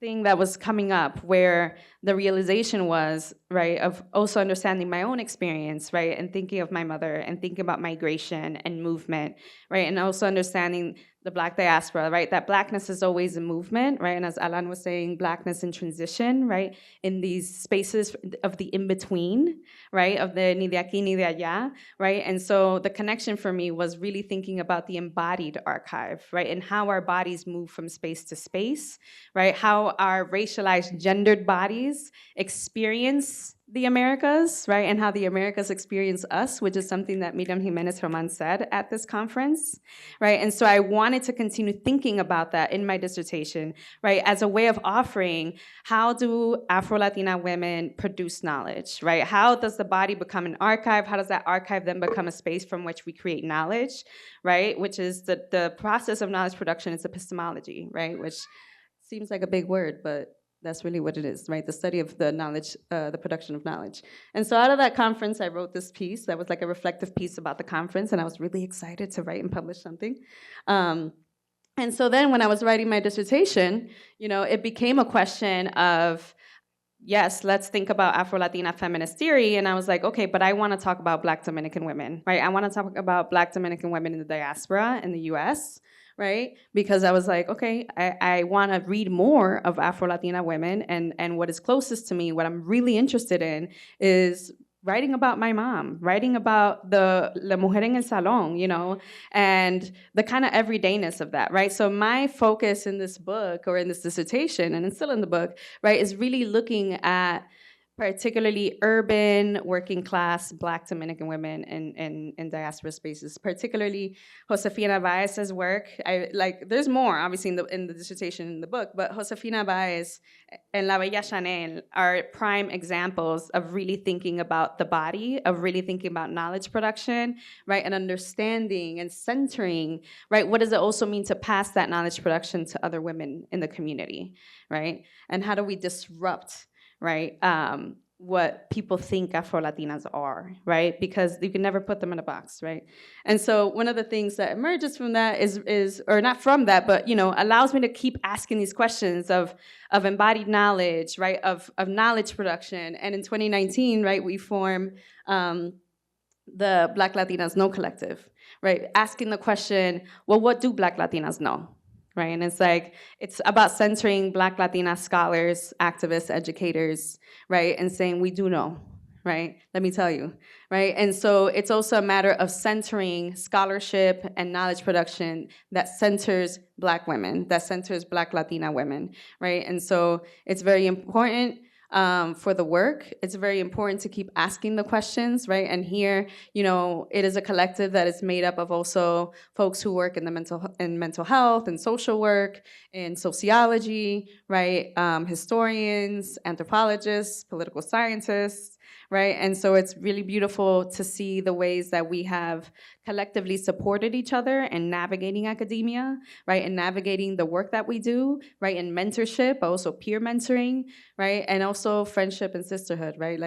thing that was coming up where the realization was, right, of also understanding my own experience, right, and thinking of my mother and thinking about migration and movement, right, and also understanding the Black diaspora, right, that Blackness is always a movement, right, and as Alan was saying, Blackness in transition, right, in these spaces of the in-between, right, of the ni de aquí ni de allá, right, and so the connection for me was really thinking about the embodied archive, right, and how our bodies move from space to space, right, how our racialized, gendered bodies experience the Americas, right, and how the Americas experience us, which is something that Miriam Jiménez Román said at this conference, right, and so I wanted to continue thinking about that in my dissertation, right, as a way of offering, how do Afro-Latina women produce knowledge, right, how does the body become an archive, how does that archive then become a space from which we create knowledge, right, which is the process of knowledge production is epistemology, right, which seems like a big word, but that's really what it is, right? The study of the knowledge, the production of knowledge. And so out of that conference, I wrote this piece that was like a reflective piece about the conference, and I was really excited to write and publish something. And so then when I was writing my dissertation, you know, it became a question of, yes, let's think about Afro-Latina feminist theory. And I was like, okay, but I want to talk about Black Dominican women, right? I want to talk about Black Dominican women in the diaspora in the US, right? Because I was like, okay, I want to read more of Afro-Latina women, and what is closest to me, what I'm really interested in is writing about my mom, writing about la mujer en el salón, you know, and the kind of everydayness of that, right? So my focus in this book, or in this dissertation, and it's still in the book, right, is really looking at particularly urban, working class, Black Dominican women in diaspora spaces, particularly Josefina Baez's work. There's more, obviously, in the dissertation in the book, but Josefina Baez and La Bella Chanel are prime examples of really thinking about the body, of really thinking about knowledge production, right, and understanding and centering, right, what does it also mean to pass that knowledge production to other women in the community, right, and how do we disrupt, right, what people think Afro-Latinas are, right? Because you can never put them in a box, right? And so one of the things that emerges from that is or not from that, but, allows me to keep asking these questions of embodied knowledge, right? Of knowledge production. And in 2019, right, we form the Black Latinas Know Collective, right? Asking the question, well, what do Black Latinas know? Right, and it's about centering Black Latina scholars, activists, educators, right, and saying we do know, right, let me tell you, right, and so it's also a matter of centering scholarship and knowledge production that centers Black women, that centers Black Latina women, right, and so it's very important for the work. It's very important to keep asking the questions, right? And here, it is a collective that is made up of also folks who work in mental health and social work, in sociology, right? Historians, anthropologists, political scientists, right? And so it's really beautiful to see the ways that we have collectively supported each other in navigating academia, right? And navigating the work that we do, right? In mentorship, but also peer mentoring, right? And also friendship and sisterhood, right?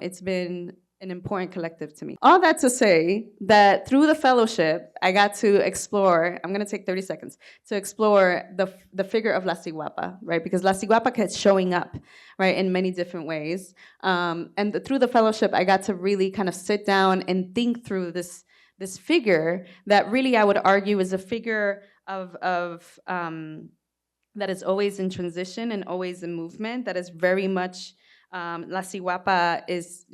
It's been an important collective to me. All that to say that through the fellowship, I got to explore, I'm gonna take 30 seconds, to explore the figure of La Ciguapa, right? Because La Ciguapa kept showing up, right, in many different ways. Through the fellowship, I got to really kind of sit down and think through this figure that really I would argue is a figure of that is always in transition and always in movement, that is very much, La Ciguapa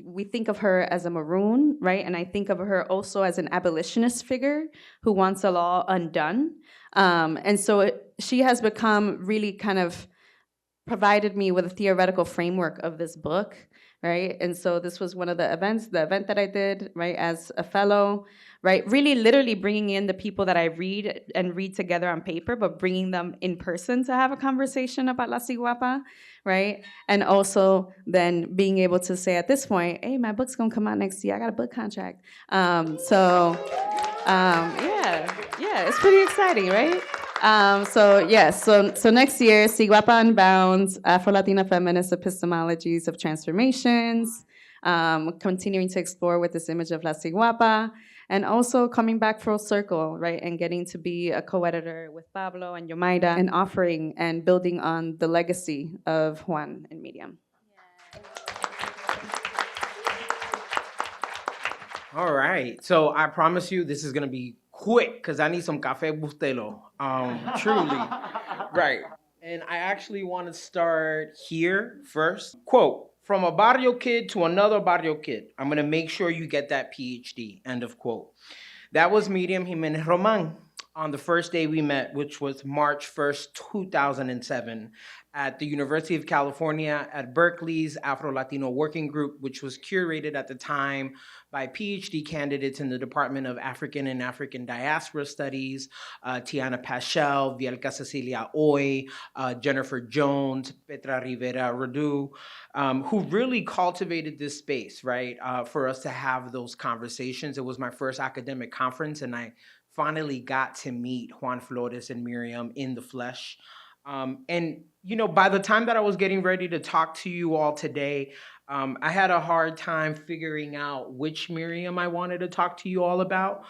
we think of her as a maroon, right? And I think of her also as an abolitionist figure who wants a law undone. And so she has become really kind of provided me with a theoretical framework of this book, right? And so this was one of the event that I did, right, as a fellow, right? Really literally bringing in the people that I read together on paper, but bringing them in person to have a conversation about La Ciguapa, right? And also then being able to say at this point, hey, my book's gonna come out next year. I got a book contract. Yeah, it's pretty exciting, right? So next year, Ciguapa Unbound, Afro-Latina Feminist Epistemologies of Transformations, continuing to explore with this image of La Ciguapa, and also coming back full circle, right, and getting to be a co-editor with Pablo and Yomaida, and offering and building on the legacy of Juan and Miriam. All right, so I promise you this is gonna be quick because I need some café bustelo, truly, right. And I actually want to start here first. Quote, from a barrio kid to another barrio kid, I'm going to make sure you get that PhD, end of quote. That was Miriam Jiménez Román on the first day we met, which was March 1st, 2007, at the University of California at Berkeley's Afro-Latino Working Group, which was curated at the time by PhD candidates in the Department of African and African Diaspora Studies, Tiana Paschel, Vielka Cecilia Oy, Jennifer Jones, Petra Rivera Rodu, who really cultivated this space, right, for us to have those conversations. It was my first academic conference, and I finally got to meet Juan Flores and Miriam in the flesh. And, by the time that I was getting ready to talk to you all today, I had a hard time figuring out which Miriam I wanted to talk to you all about.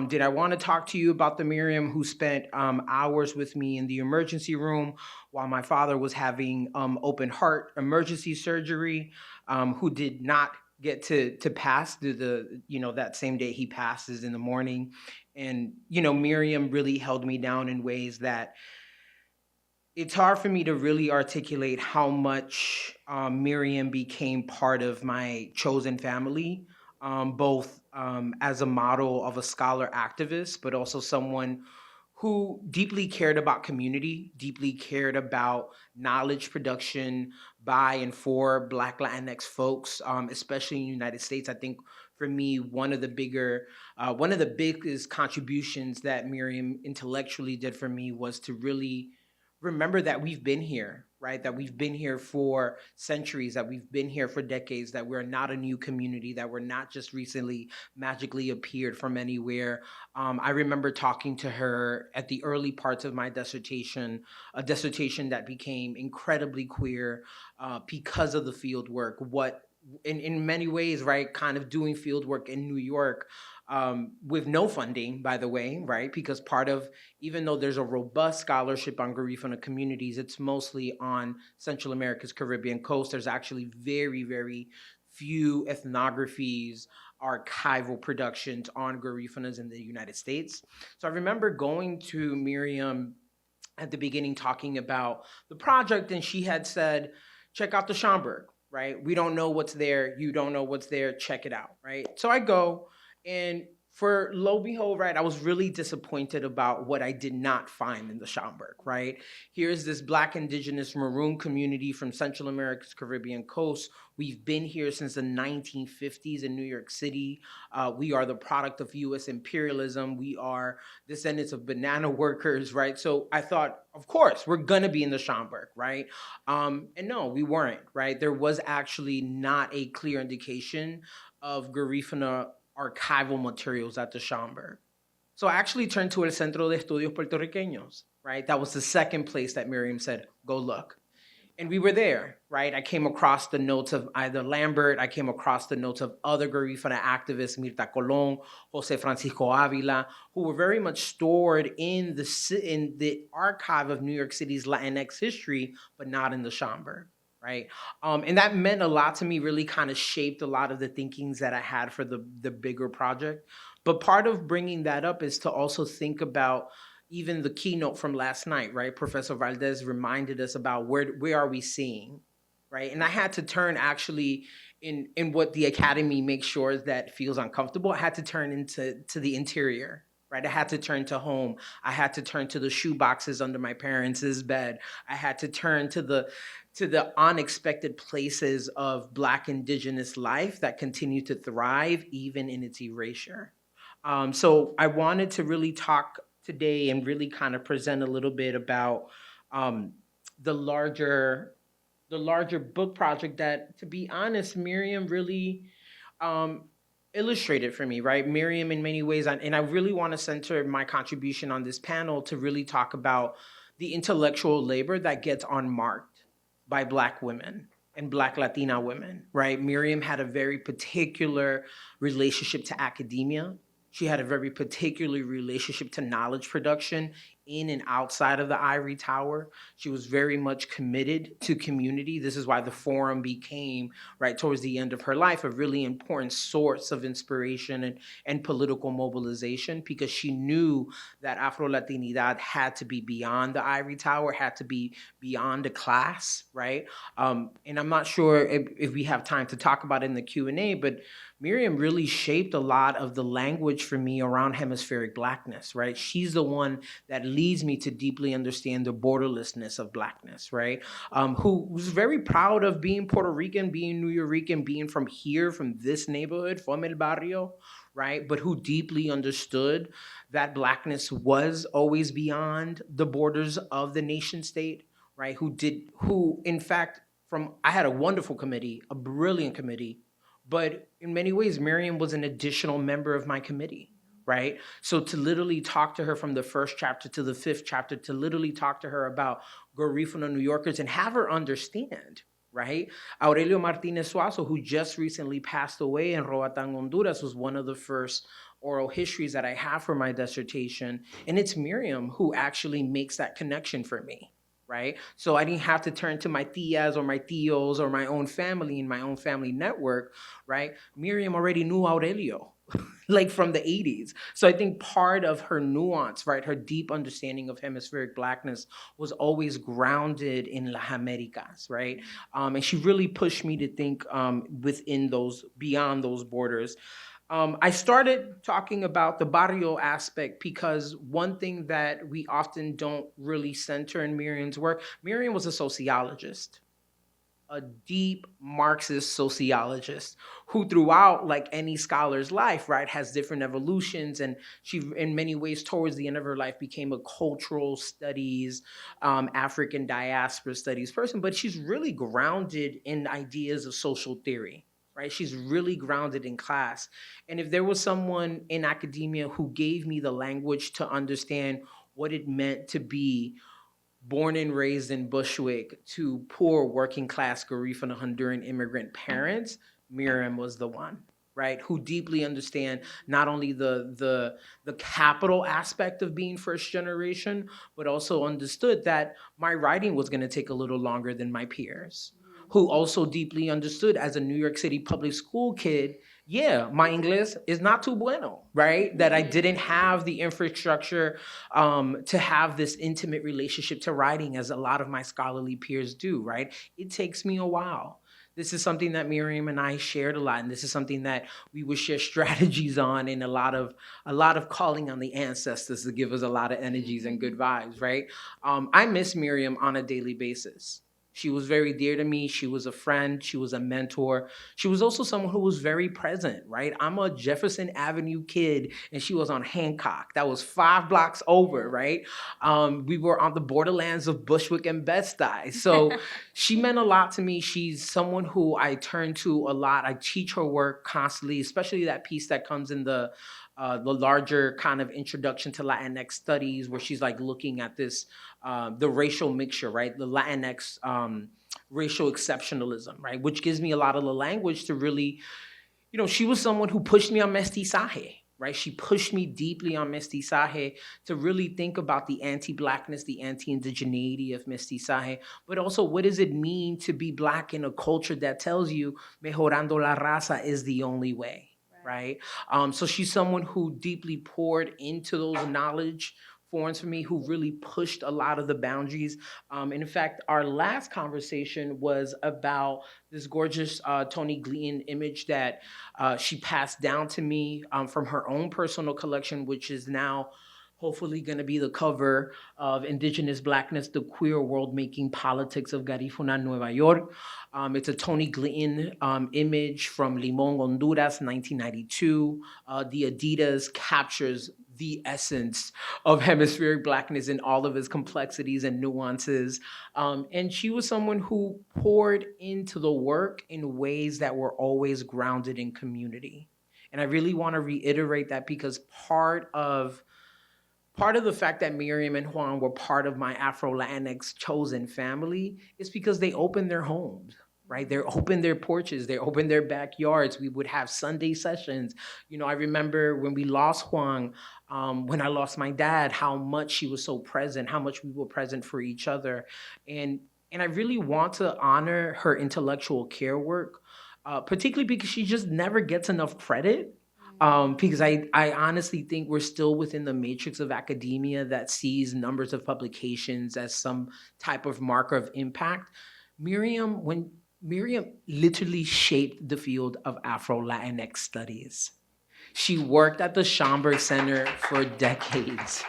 Did I want to talk to you about the Miriam who spent hours with me in the emergency room while my father was having open heart emergency surgery, who did not get to pass through that same day he passes in the morning. And, Miriam really held me down in ways that it's hard for me to really articulate how much Miriam became part of my chosen family, both as a model of a scholar activist, but also someone who deeply cared about community, deeply cared about knowledge production by and for Black Latinx folks, especially in the United States. I think for me, one of the biggest contributions that Miriam intellectually did for me was to really remember that we've been here, right? That we've been here for centuries, that we've been here for decades, that we're not a new community, that we're not just recently magically appeared from anywhere. I remember talking to her at the early parts of my dissertation, a dissertation that became incredibly queer because of the field work. In many ways, right, kind of doing field work in New York with no funding, by the way, right? Because even though there's a robust scholarship on Garifuna communities, it's mostly on Central America's Caribbean coast. There's actually very, very few ethnographies, archival productions on Garifunas in the United States. So I remember going to Miriam at the beginning talking about the project, and she had said, check out the Schomburg, right? We don't know what's there. You don't know what's there. Check it out, right? So I go, and for lo and behold, right, I was really disappointed about what I did not find in the Schomburg, right? Here's this Black, Indigenous, Maroon community from Central America's Caribbean coast. We've been here since the 1950s in New York City. We are the product of U.S. imperialism. We are descendants of banana workers, right? So I thought, of course, we're gonna be in the Schomburg, right? And no, we weren't, right? There was actually not a clear indication of Garifuna archival materials at the Schomburg. So I actually turned to El Centro de Estudios Puertorriqueños, right? That was the second place that Miriam said, go look. And we were there, right? I came across the notes of either Lambert, I came across the notes of other Garifuna activists, Mirta Colón, Jose Francisco Avila, who were very much stored in the archive of New York City's Latinx history, but not in the Schomburg. Right. And that meant a lot to me, really kind of shaped a lot of the thinkings that I had for the bigger project. But part of bringing that up is to also think about even the keynote from last night, right? Professor Valdez reminded us about where are we seeing, right? And I had to turn actually in what the academy makes sure that feels uncomfortable. I had to turn into the interior. Right, I had to turn to home. I had to turn to the shoe boxes under my parents' bed. I had to turn to the unexpected places of Black Indigenous life that continue to thrive even in its erasure. So I wanted to really talk today and really kind of present a little bit about the larger book project that, to be honest, Miriam really illustrated for me, right? Miriam, in many ways, and I really want to center my contribution on this panel to really talk about the intellectual labor that gets unmarked by Black women and Black Latina women, right? Miriam had a very particular relationship to academia. She had a very particular relationship to knowledge production in and outside of the ivory tower. She was very much committed to community. This is why the forum became, right towards the end of her life, a really important source of inspiration and political mobilization, because she knew that Afro-Latinidad had to be beyond the ivory tower, had to be beyond a class, right? And I'm not sure if we have time to talk about it in the Q&A, but Miriam really shaped a lot of the language for me around hemispheric Blackness, right? She's the one that leads me to deeply understand the borderlessness of Blackness, right? Who was very proud of being Puerto Rican, being New Yorican, being from here, from this neighborhood, from El Barrio, right? But who deeply understood that Blackness was always beyond the borders of the nation state, right? Who in fact, I had a wonderful committee, a brilliant committee, but in many ways, Miriam was an additional member of my committee, right? So to literally talk to her from the first chapter to the fifth chapter, to literally talk to her about Garifuna New Yorkers and have her understand, right? Aurelio Martinez Suazo, who just recently passed away in Roatán, Honduras, was one of the first oral histories that I have for my dissertation. And it's Miriam who actually makes that connection for me. Right? So I didn't have to turn to my tias or my tios or my own family in my own family network, right? Miriam already knew Aurelio, like from the 80s. So I think part of her nuance, right, her deep understanding of hemispheric Blackness was always grounded in Las Americas, right? And she really pushed me to think beyond those borders. I started talking about the barrio aspect because one thing that we often don't really center in Miriam's work, Miriam was a sociologist, a deep Marxist sociologist who throughout like any scholar's life, right, has different evolutions. And she, in many ways, towards the end of her life, became a cultural studies, African diaspora studies person, but she's really grounded in ideas of social theory. Right, she's really grounded in class. And if there was someone in academia who gave me the language to understand what it meant to be born and raised in Bushwick to poor working class Garifuna Honduran immigrant parents, Miriam was the one, right? Who deeply understand not only the capital aspect of being first generation, but also understood that my writing was going to take a little longer than my peers. Who also deeply understood as a New York City public school kid, yeah, my English is not too bueno, right? That I didn't have the infrastructure to have this intimate relationship to writing as a lot of my scholarly peers do, right? It takes me a while. This is something that Miriam and I shared a lot, and this is something that we would share strategies on, and a lot of calling on the ancestors to give us a lot of energies and good vibes, right? I miss Miriam on a daily basis. She was very dear to me. She was a friend. She was a mentor. She was also someone who was very present, right? I'm a Jefferson Avenue kid, and she was on Hancock. That was 5 blocks over, right? We were on the borderlands of Bushwick and Bed-Stuy. So she meant a lot to me. She's someone who I turn to a lot. I teach her work constantly, especially that piece that comes in the larger kind of introduction to Latinx studies, where she's like looking at this, the racial mixture, right? The Latinx racial exceptionalism, right? Which gives me a lot of the language to really, she was someone who pushed me on mestizaje, right? She pushed me deeply on mestizaje to really think about the anti-Blackness, the anti-indigeneity of mestizaje, but also what does it mean to be Black in a culture that tells you mejorando la raza is the only way, right? So she's someone who deeply poured into those knowledge forms for me, who really pushed a lot of the boundaries. And in fact, our last conversation was about this gorgeous Toni Gleaton image that she passed down to me from her own personal collection, which is now hopefully going to be the cover of Indigenous Blackness, the Queer World Making Politics of Garifuna, Nueva York. It's a Toni Gleaton image from Limon, Honduras, 1992. The Adidas captures the essence of hemispheric Blackness in all of its complexities and nuances. And she was someone who poured into the work in ways that were always grounded in community. And I really want to reiterate that, because part of the fact that Miriam and Juan were part of my Afro-Latinx chosen family is because they opened their homes, right? They opened their porches, they opened their backyards. We would have Sunday sessions. I remember when we lost Juan, when I lost my dad, how much she was so present, how much we were present for each other. And I really want to honor her intellectual care work, particularly because she just never gets enough credit. Because I honestly think we're still within the matrix of academia that sees numbers of publications as some type of marker of impact. Miriam literally shaped the field of Afro-Latinx studies. She worked at the Schomburg Center for decades.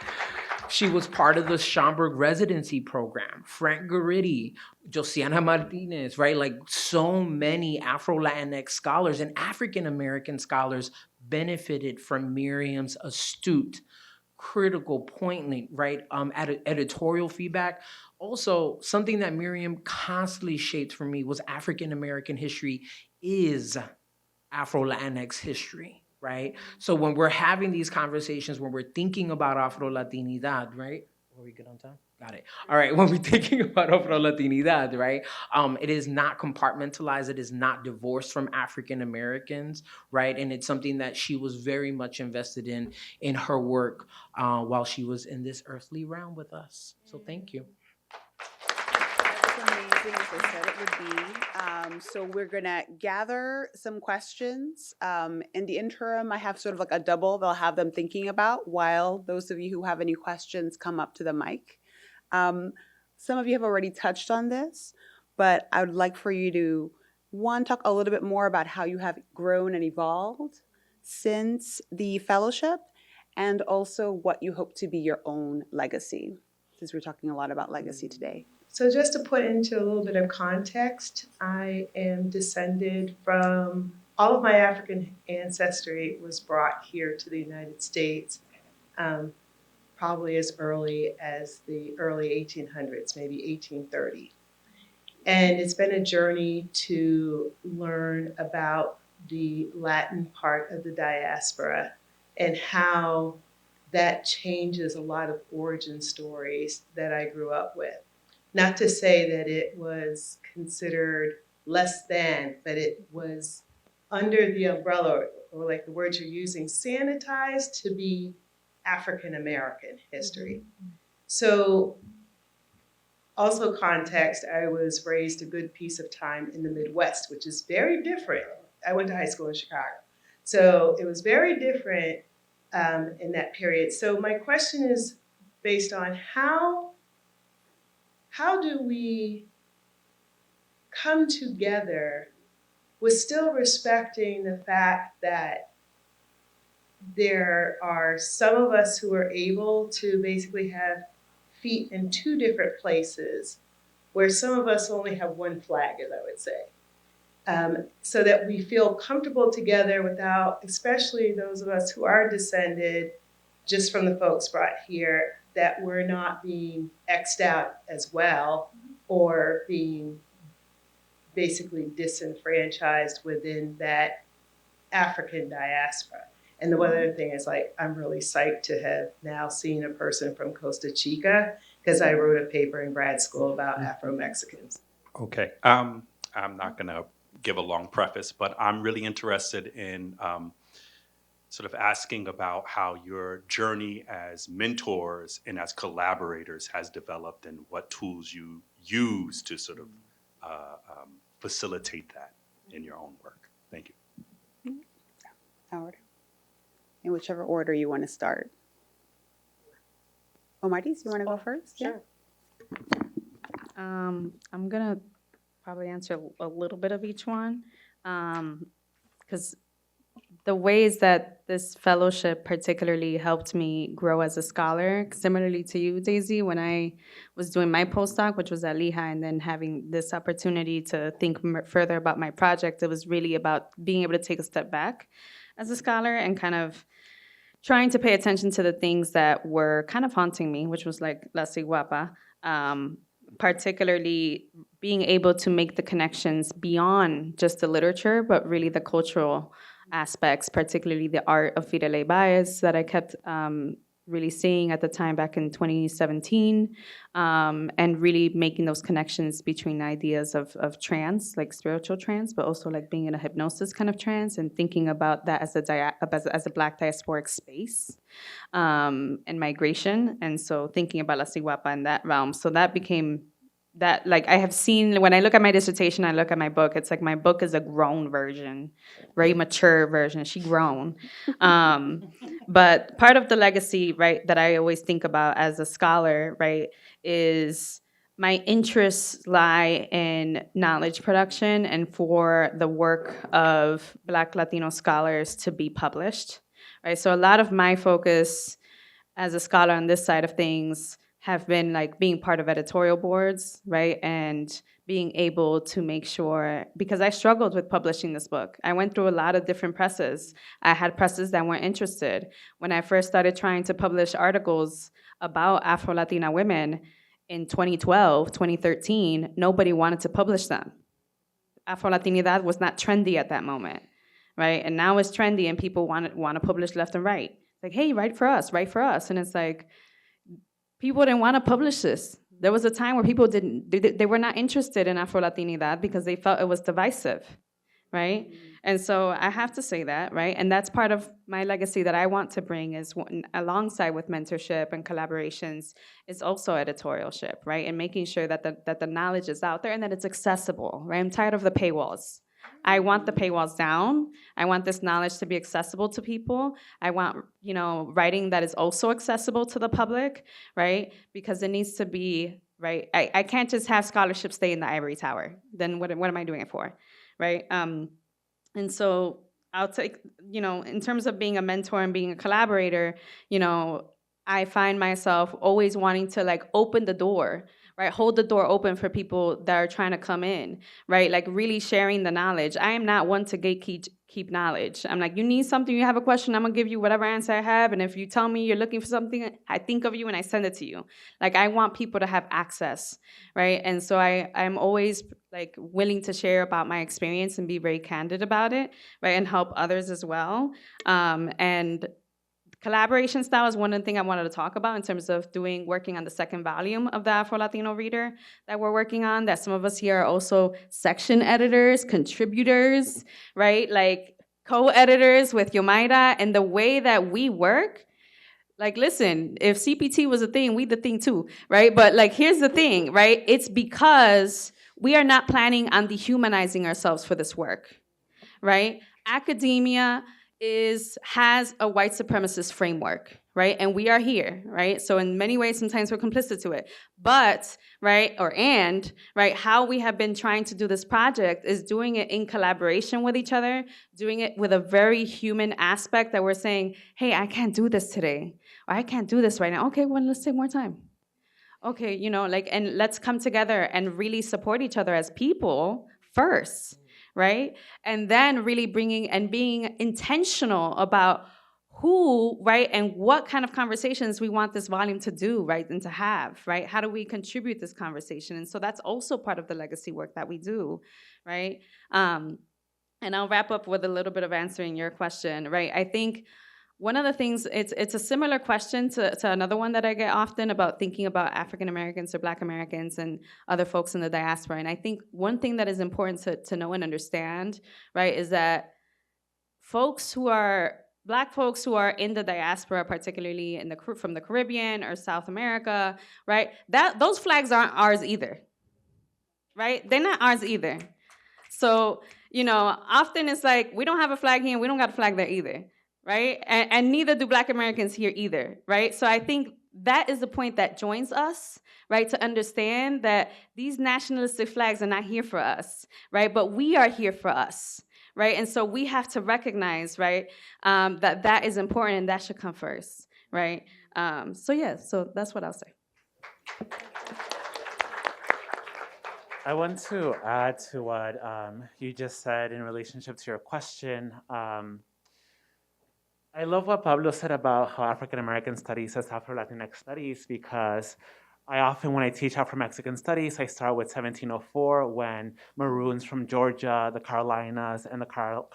She was part of the Schomburg residency program. Frank Guritti, Josiana Martinez, right? Like so many Afro-Latinx scholars and African-American scholars benefited from Miriam's astute, critical, poignant, right, editorial feedback. Also, something that Miriam constantly shaped for me was African-American history is Afro-Latinx history, right? So when we're having these conversations, when we're thinking about Afro-Latinidad, right? Are we good on time? Got it. All right, when we're thinking about Afro-Latinidad, right? It is not compartmentalized. It is not divorced from African Americans, right? And it's something that she was very much invested in her work while she was in this earthly realm with us. So thank you. That was amazing, as I said it would be. So we're gonna gather some questions. In the interim, I have sort of like a double that I'll have them thinking about while those of you who have any questions come up to the mic. Some of you have already touched on this, but I would like for you to, one, talk a little bit more about how you have grown and evolved. since the fellowship, and also what you hope to be your own legacy, since we're talking a lot about legacy today. So just to put into a little bit of context, I am descended from, all of my African ancestry was brought here to the United States probably as early as the early 1800s, maybe 1830. And it's been a journey to learn about the Latin part of the diaspora and how that changes a lot of origin stories that I grew up with. Not to say that it was considered less than, but it was under the umbrella, or like the words you're using, sanitized to be African American history. So also context, I was raised a good piece of time in the Midwest, which is very different. I went to high school in Chicago. So it was very different in that period. So my question is based on how do we come together with still respecting the fact that there are some of us who are able to basically have feet in two different places, where some of us only have one flag, as I would say, so that we feel comfortable together without, especially those of us who are descended just from the folks brought here, that we're not being X'd out as well or being basically disenfranchised within that African diaspora. And the one other thing is, like, I'm really psyched to have now seen a person from Costa Chica, because I wrote a paper in grad school about Afro-Mexicans. Okay, I'm not gonna give a long preface, but I'm really interested in sort of asking about how your journey as mentors and as collaborators has developed, and what tools you use to sort of facilitate that in your own work. Thank you. Howard, in whichever order you want to start. Martis, you want to go first? Sure. I'm gonna probably answer a little bit of each one, because the ways that this fellowship particularly helped me grow as a scholar, similarly to you, Daisy, when I was doing my postdoc, which was at Lehigh, and then having this opportunity to think further about my project, it was really about being able to take a step back as a scholar and kind of trying to pay attention to the things that were kind of haunting me, which was like La Ciguapa, particularly being able to make the connections beyond just the literature, but really the cultural aspects, particularly the art of Firelei Baez that I kept really seeing at the time back in 2017, and really making those connections between ideas of trance, like spiritual trance, but also like being in a hypnosis kind of trance, and thinking about that as a Black diasporic space and migration. And so thinking about La Ciguapa in that realm. So that became that, like, I have seen, when I look at my dissertation, I look at my book, it's like my book is a grown version, very mature version. She grown. But part of the legacy, right, that I always think about as a scholar, right, is my interests lie in knowledge production and for the work of Black Latino scholars to be published, right? So a lot of my focus as a scholar on this side of things have been like being part of editorial boards, right? And being able to make sure, because I struggled with publishing this book. I went through a lot of different presses. I had presses that weren't interested. When I first started trying to publish articles about Afro-Latina women in 2012, 2013, nobody wanted to publish them. Afro-Latinidad was not trendy at that moment, right? And now it's trendy and people want to publish left and right. Like, hey, write for us. And it's like, people didn't want to publish this. There was a time where people they were not interested in Afro-Latinidad because they felt it was divisive, right? And so I have to say that, right? And that's part of my legacy that I want to bring is, alongside with mentorship and collaborations, is also editorialship, right? And making sure that the knowledge is out there and that it's accessible, right? I'm tired of the paywalls. I want the paywalls down. I want this knowledge to be accessible to people. I want, writing that is also accessible to the public, right? Because it needs to be, right? I can't just have scholarship stay in the ivory tower. Then what am I doing it for, right? And so I'll take, in terms of being a mentor and being a collaborator, I find myself always wanting to like open the door, right? Hold the door open for people that are trying to come in, right? Like really sharing the knowledge. I am not one to keep knowledge. I'm like, you need something, you have a question, I'm gonna give you whatever answer I have. And if you tell me you're looking for something, I think of you and I send it to you. Like I want people to have access, right? And so I'm always like willing to share about my experience and be very candid about it, right? And help others as well. And collaboration style is one of the things I wanted to talk about in terms of working on the second volume of the Afro-Latino Reader that we're working on, that some of us here are also section editors, contributors, right? Like co-editors with Yomaira, and the way that we work, like, listen, if CPT was a thing, we the thing too, right? But like, here's the thing, right? It's because we are not planning on dehumanizing ourselves for this work, right? Academia has a white supremacist framework, right? And we are here, right? So in many ways, sometimes we're complicit to it. But, right, how we have been trying to do this project is doing it in collaboration with each other, doing it with a very human aspect that we're saying, hey, I can't do this today, or I can't do this right now. Okay, well, let's take more time. Okay, and let's come together and really support each other as people first, right? And then really being intentional about who, right, and what kind of conversations we want this volume to do, right, and to have, right? How do we contribute this conversation? And so that's also part of the legacy work that we do, right? And I'll wrap up with a little bit of answering your question, right? I think one of the things, it's a similar question to another one that I get often about thinking about African Americans or Black Americans and other folks in the diaspora. And I think one thing that is important to know and understand, right, is that Black folks who are in the diaspora, particularly from the Caribbean or South America, right, those flags aren't ours either, right? They're not ours either. So, often it's like, we don't have a flag here and we don't got a flag there either. Right? And neither do Black Americans here either, right? So I think that is the point that joins us, right? To understand that these nationalistic flags are not here for us, right? But we are here for us, right? And so we have to recognize, right, that is important and that should come first, right? So that's what I'll say. I want to add to what you just said in relationship to your question. I love what Pablo said about how African American studies is Afro-Latinx studies, because I often, when I teach Afro-Mexican studies, I start with 1704, when Maroons from Georgia, the Carolinas, and the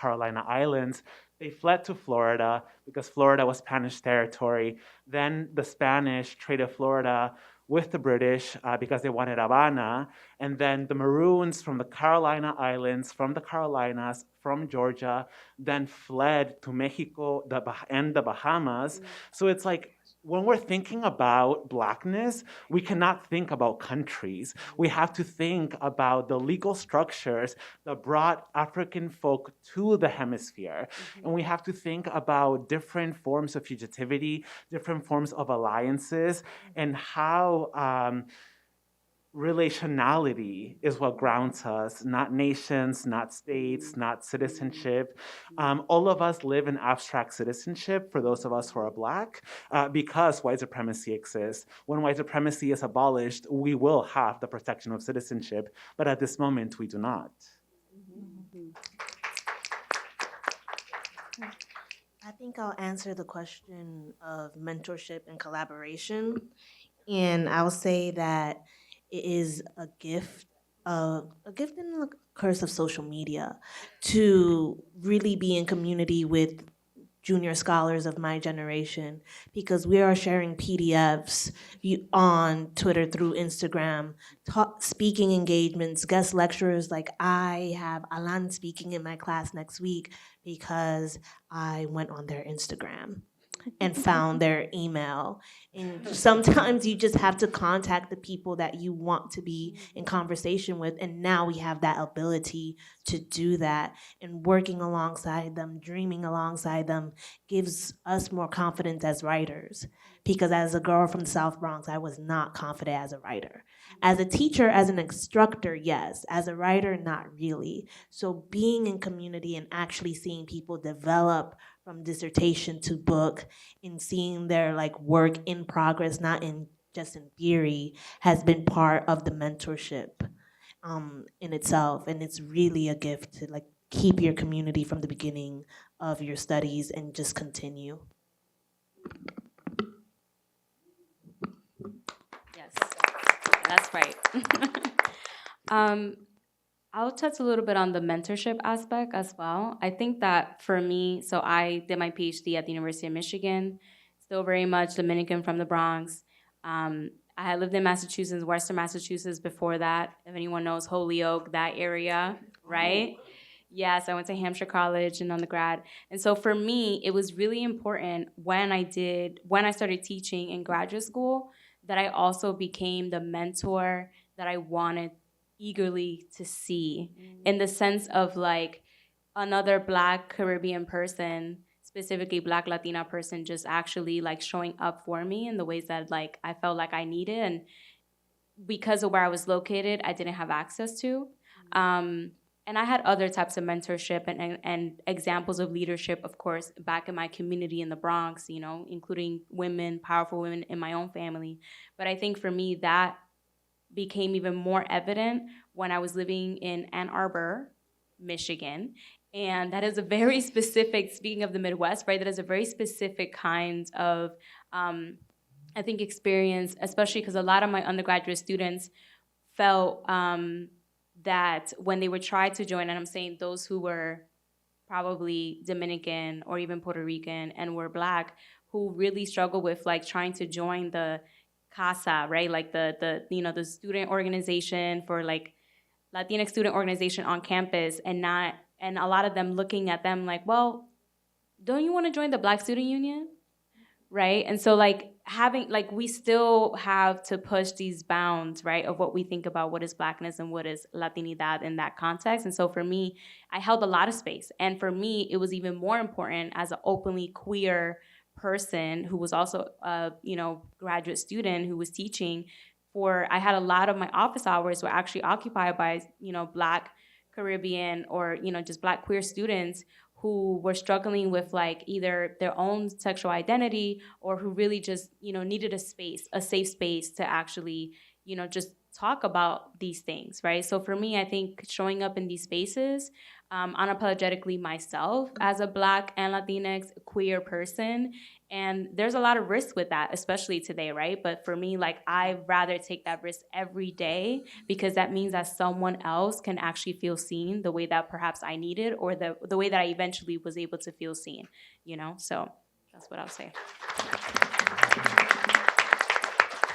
Carolina Islands, they fled to Florida because Florida was Spanish territory. Then the Spanish traded Florida with the British because they wanted Havana. And then the Maroons from the Carolina Islands, from the Carolinas, from Georgia, then fled to Mexico and the Bahamas. So it's like, when we're thinking about Blackness, we cannot think about countries. We have to think about the legal structures that brought African folk to the hemisphere. And we have to think about different forms of fugitivity, different forms of alliances, and how relationality is what grounds us, not nations, not states, not citizenship. All of us live in abstract citizenship for those of us who are Black because white supremacy exists. When white supremacy is abolished, we will have the protection of citizenship, but at this moment, we do not. I think I'll answer the question of mentorship and collaboration. And I'll say that it is a gift and a curse of social media to really be in community with junior scholars of my generation, because we are sharing PDFs on Twitter, through Instagram, speaking engagements, guest lecturers. Like, I have Alan speaking in my class next week because I went on their Instagram. and found their email. And sometimes you just have to contact the people that you want to be in conversation with. And now we have that ability to do that. And working alongside them, dreaming alongside them, gives us more confidence as writers. Because as a girl from the South Bronx, I was not confident as a writer. As a teacher, as an instructor, yes. As a writer, not really. So being in community and actually seeing people develop from dissertation to book and seeing their like work in progress, not in just in theory, has been part of the mentorship in itself. And it's really a gift to like keep your community from the beginning of your studies and just continue. Yes, that's right. I'll touch a little bit on the mentorship aspect as well. I think that for me, so I did my PhD at the University of Michigan, still very much Dominican from the Bronx. I had lived in Massachusetts, Western Massachusetts before that. If anyone knows Holyoke, that area, right? Yes, I went to Hampshire College and undergrad. And so for me, it was really important when I started teaching in graduate school that I also became the mentor that I wanted eagerly to see, in the sense of like another Black Caribbean person, specifically Black Latina person, just actually like showing up for me in the ways that like I felt like I needed, and because of where I was located, I didn't have access to. And I had other types of mentorship and examples of leadership, of course, back in my community in the Bronx, you know, including women, powerful women in my own family. But I think for me, that became even more evident when I was living in Ann Arbor, Michigan. And that is a very specific, speaking of the Midwest, right, that is a very specific kind of, I think, experience, especially because a lot of my undergraduate students felt that when they would try to join, and I'm saying those who were probably Dominican or even Puerto Rican and were Black, who really struggle with like trying to join the CASA, right? Like the you know, the student organization for like Latinx student organization on campus, and a lot of them looking at them like, well, don't you want to join the Black Student Union? Right? And so like having, like, we still have to push these bounds, right, of what we think about what is Blackness and what is Latinidad in that context. And so for me, I held a lot of space. And for me, it was even more important as an openly queer person who was also a, you know, graduate student who was teaching I had a lot of my office hours were actually occupied by, you know, Black Caribbean or, you know, just Black queer students who were struggling with like either their own sexual identity or who really just, you know, needed a safe space to actually, you know, just talk about these things, right? So for me, I think showing up in these spaces, unapologetically myself as a Black and Latinx queer person, and there's a lot of risk with that, especially today, right? But for me, like, I'd rather take that risk every day because that means that someone else can actually feel seen the way that perhaps I needed, or the way that I eventually was able to feel seen, you know? So that's what I'll say.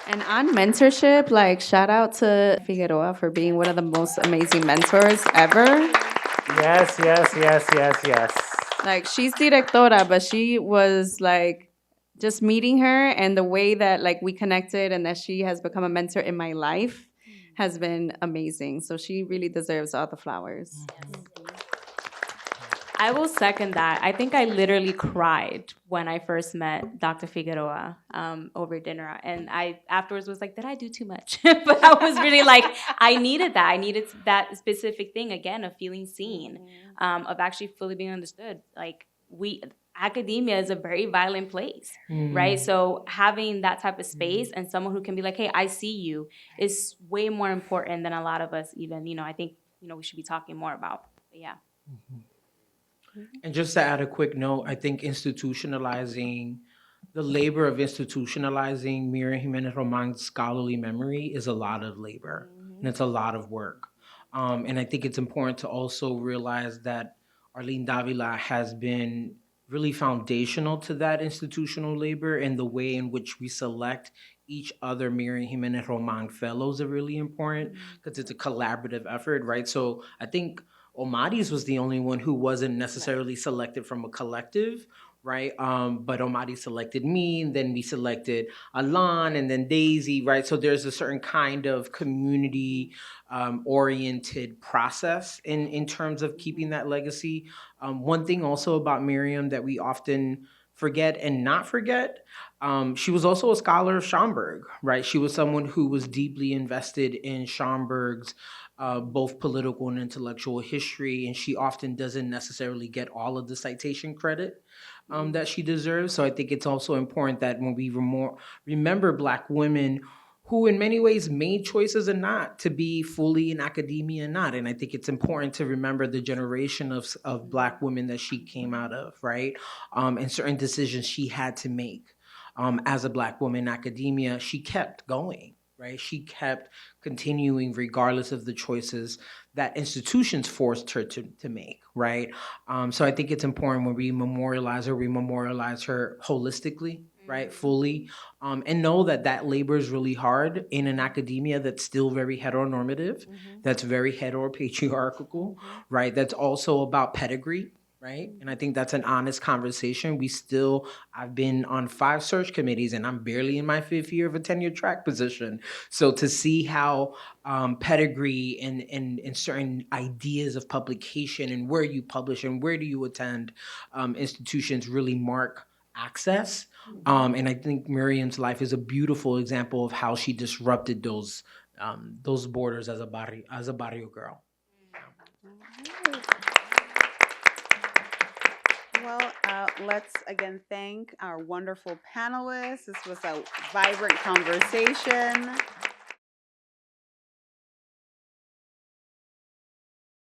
And on mentorship, like, shout out to Figueroa for being one of the most amazing mentors ever. Yes. Like, she's directora, but she was like, just meeting her and the way that like we connected and that she has become a mentor in my life has been amazing. So she really deserves all the flowers. Yes. I will second that. I think I literally cried when I first met Dr. Figueroa over dinner. And I afterwards was like, did I do too much? But I was really like, I needed that. I needed that specific thing, again, of feeling seen, of actually fully being understood. Like, academia is a very violent place, right? So having that type of space and someone who can be like, hey, I see you, is way more important than a lot of us even, you know, I think, you know, we should be talking more about. But yeah. And just to add a quick note, I think the labor of institutionalizing Miriam Jiménez Román's scholarly memory is a lot of labor, and it's a lot of work. And I think it's important to also realize that Arlene Davila has been really foundational to that institutional labor, and the way in which we select each other Miriam Jiménez Román fellows are really important because it's a collaborative effort, right? So I think Omadi's was the only one who wasn't necessarily selected from a collective, right? But Omadi selected me, and then we selected Alan, and then Daisy, right? So there's a certain kind of community oriented process in terms of keeping that legacy. One thing also about Miriam that we often forget and not forget, she was also a scholar of Schomburg, right? She was someone who was deeply invested in Schomburg's both political and intellectual history, and she often doesn't necessarily get all of the citation credit that she deserves. So I think it's also important that when we remember Black women who in many ways made choices or not to be fully in academia and not. And I think it's important to remember the generation of Black women that she came out of, right? And certain decisions she had to make. As a Black woman in academia, she kept going, right? She kept continuing regardless of the choices that institutions forced her to make, right? So I think it's important when we memorialize her holistically, right, fully, and know that labor is really hard in an academia that's still very heteronormative, that's very heteropatriarchal, right? That's also about pedigree, right? And I think that's an honest conversation. I've been on 5 search committees and I'm barely in my 5th year of a tenure track position. So to see how pedigree and certain ideas of publication and where you publish and where do you attend institutions really mark access. And I think Miriam's life is a beautiful example of how she disrupted those borders as a barrio girl. Well, let's again thank our wonderful panelists. This was a vibrant conversation.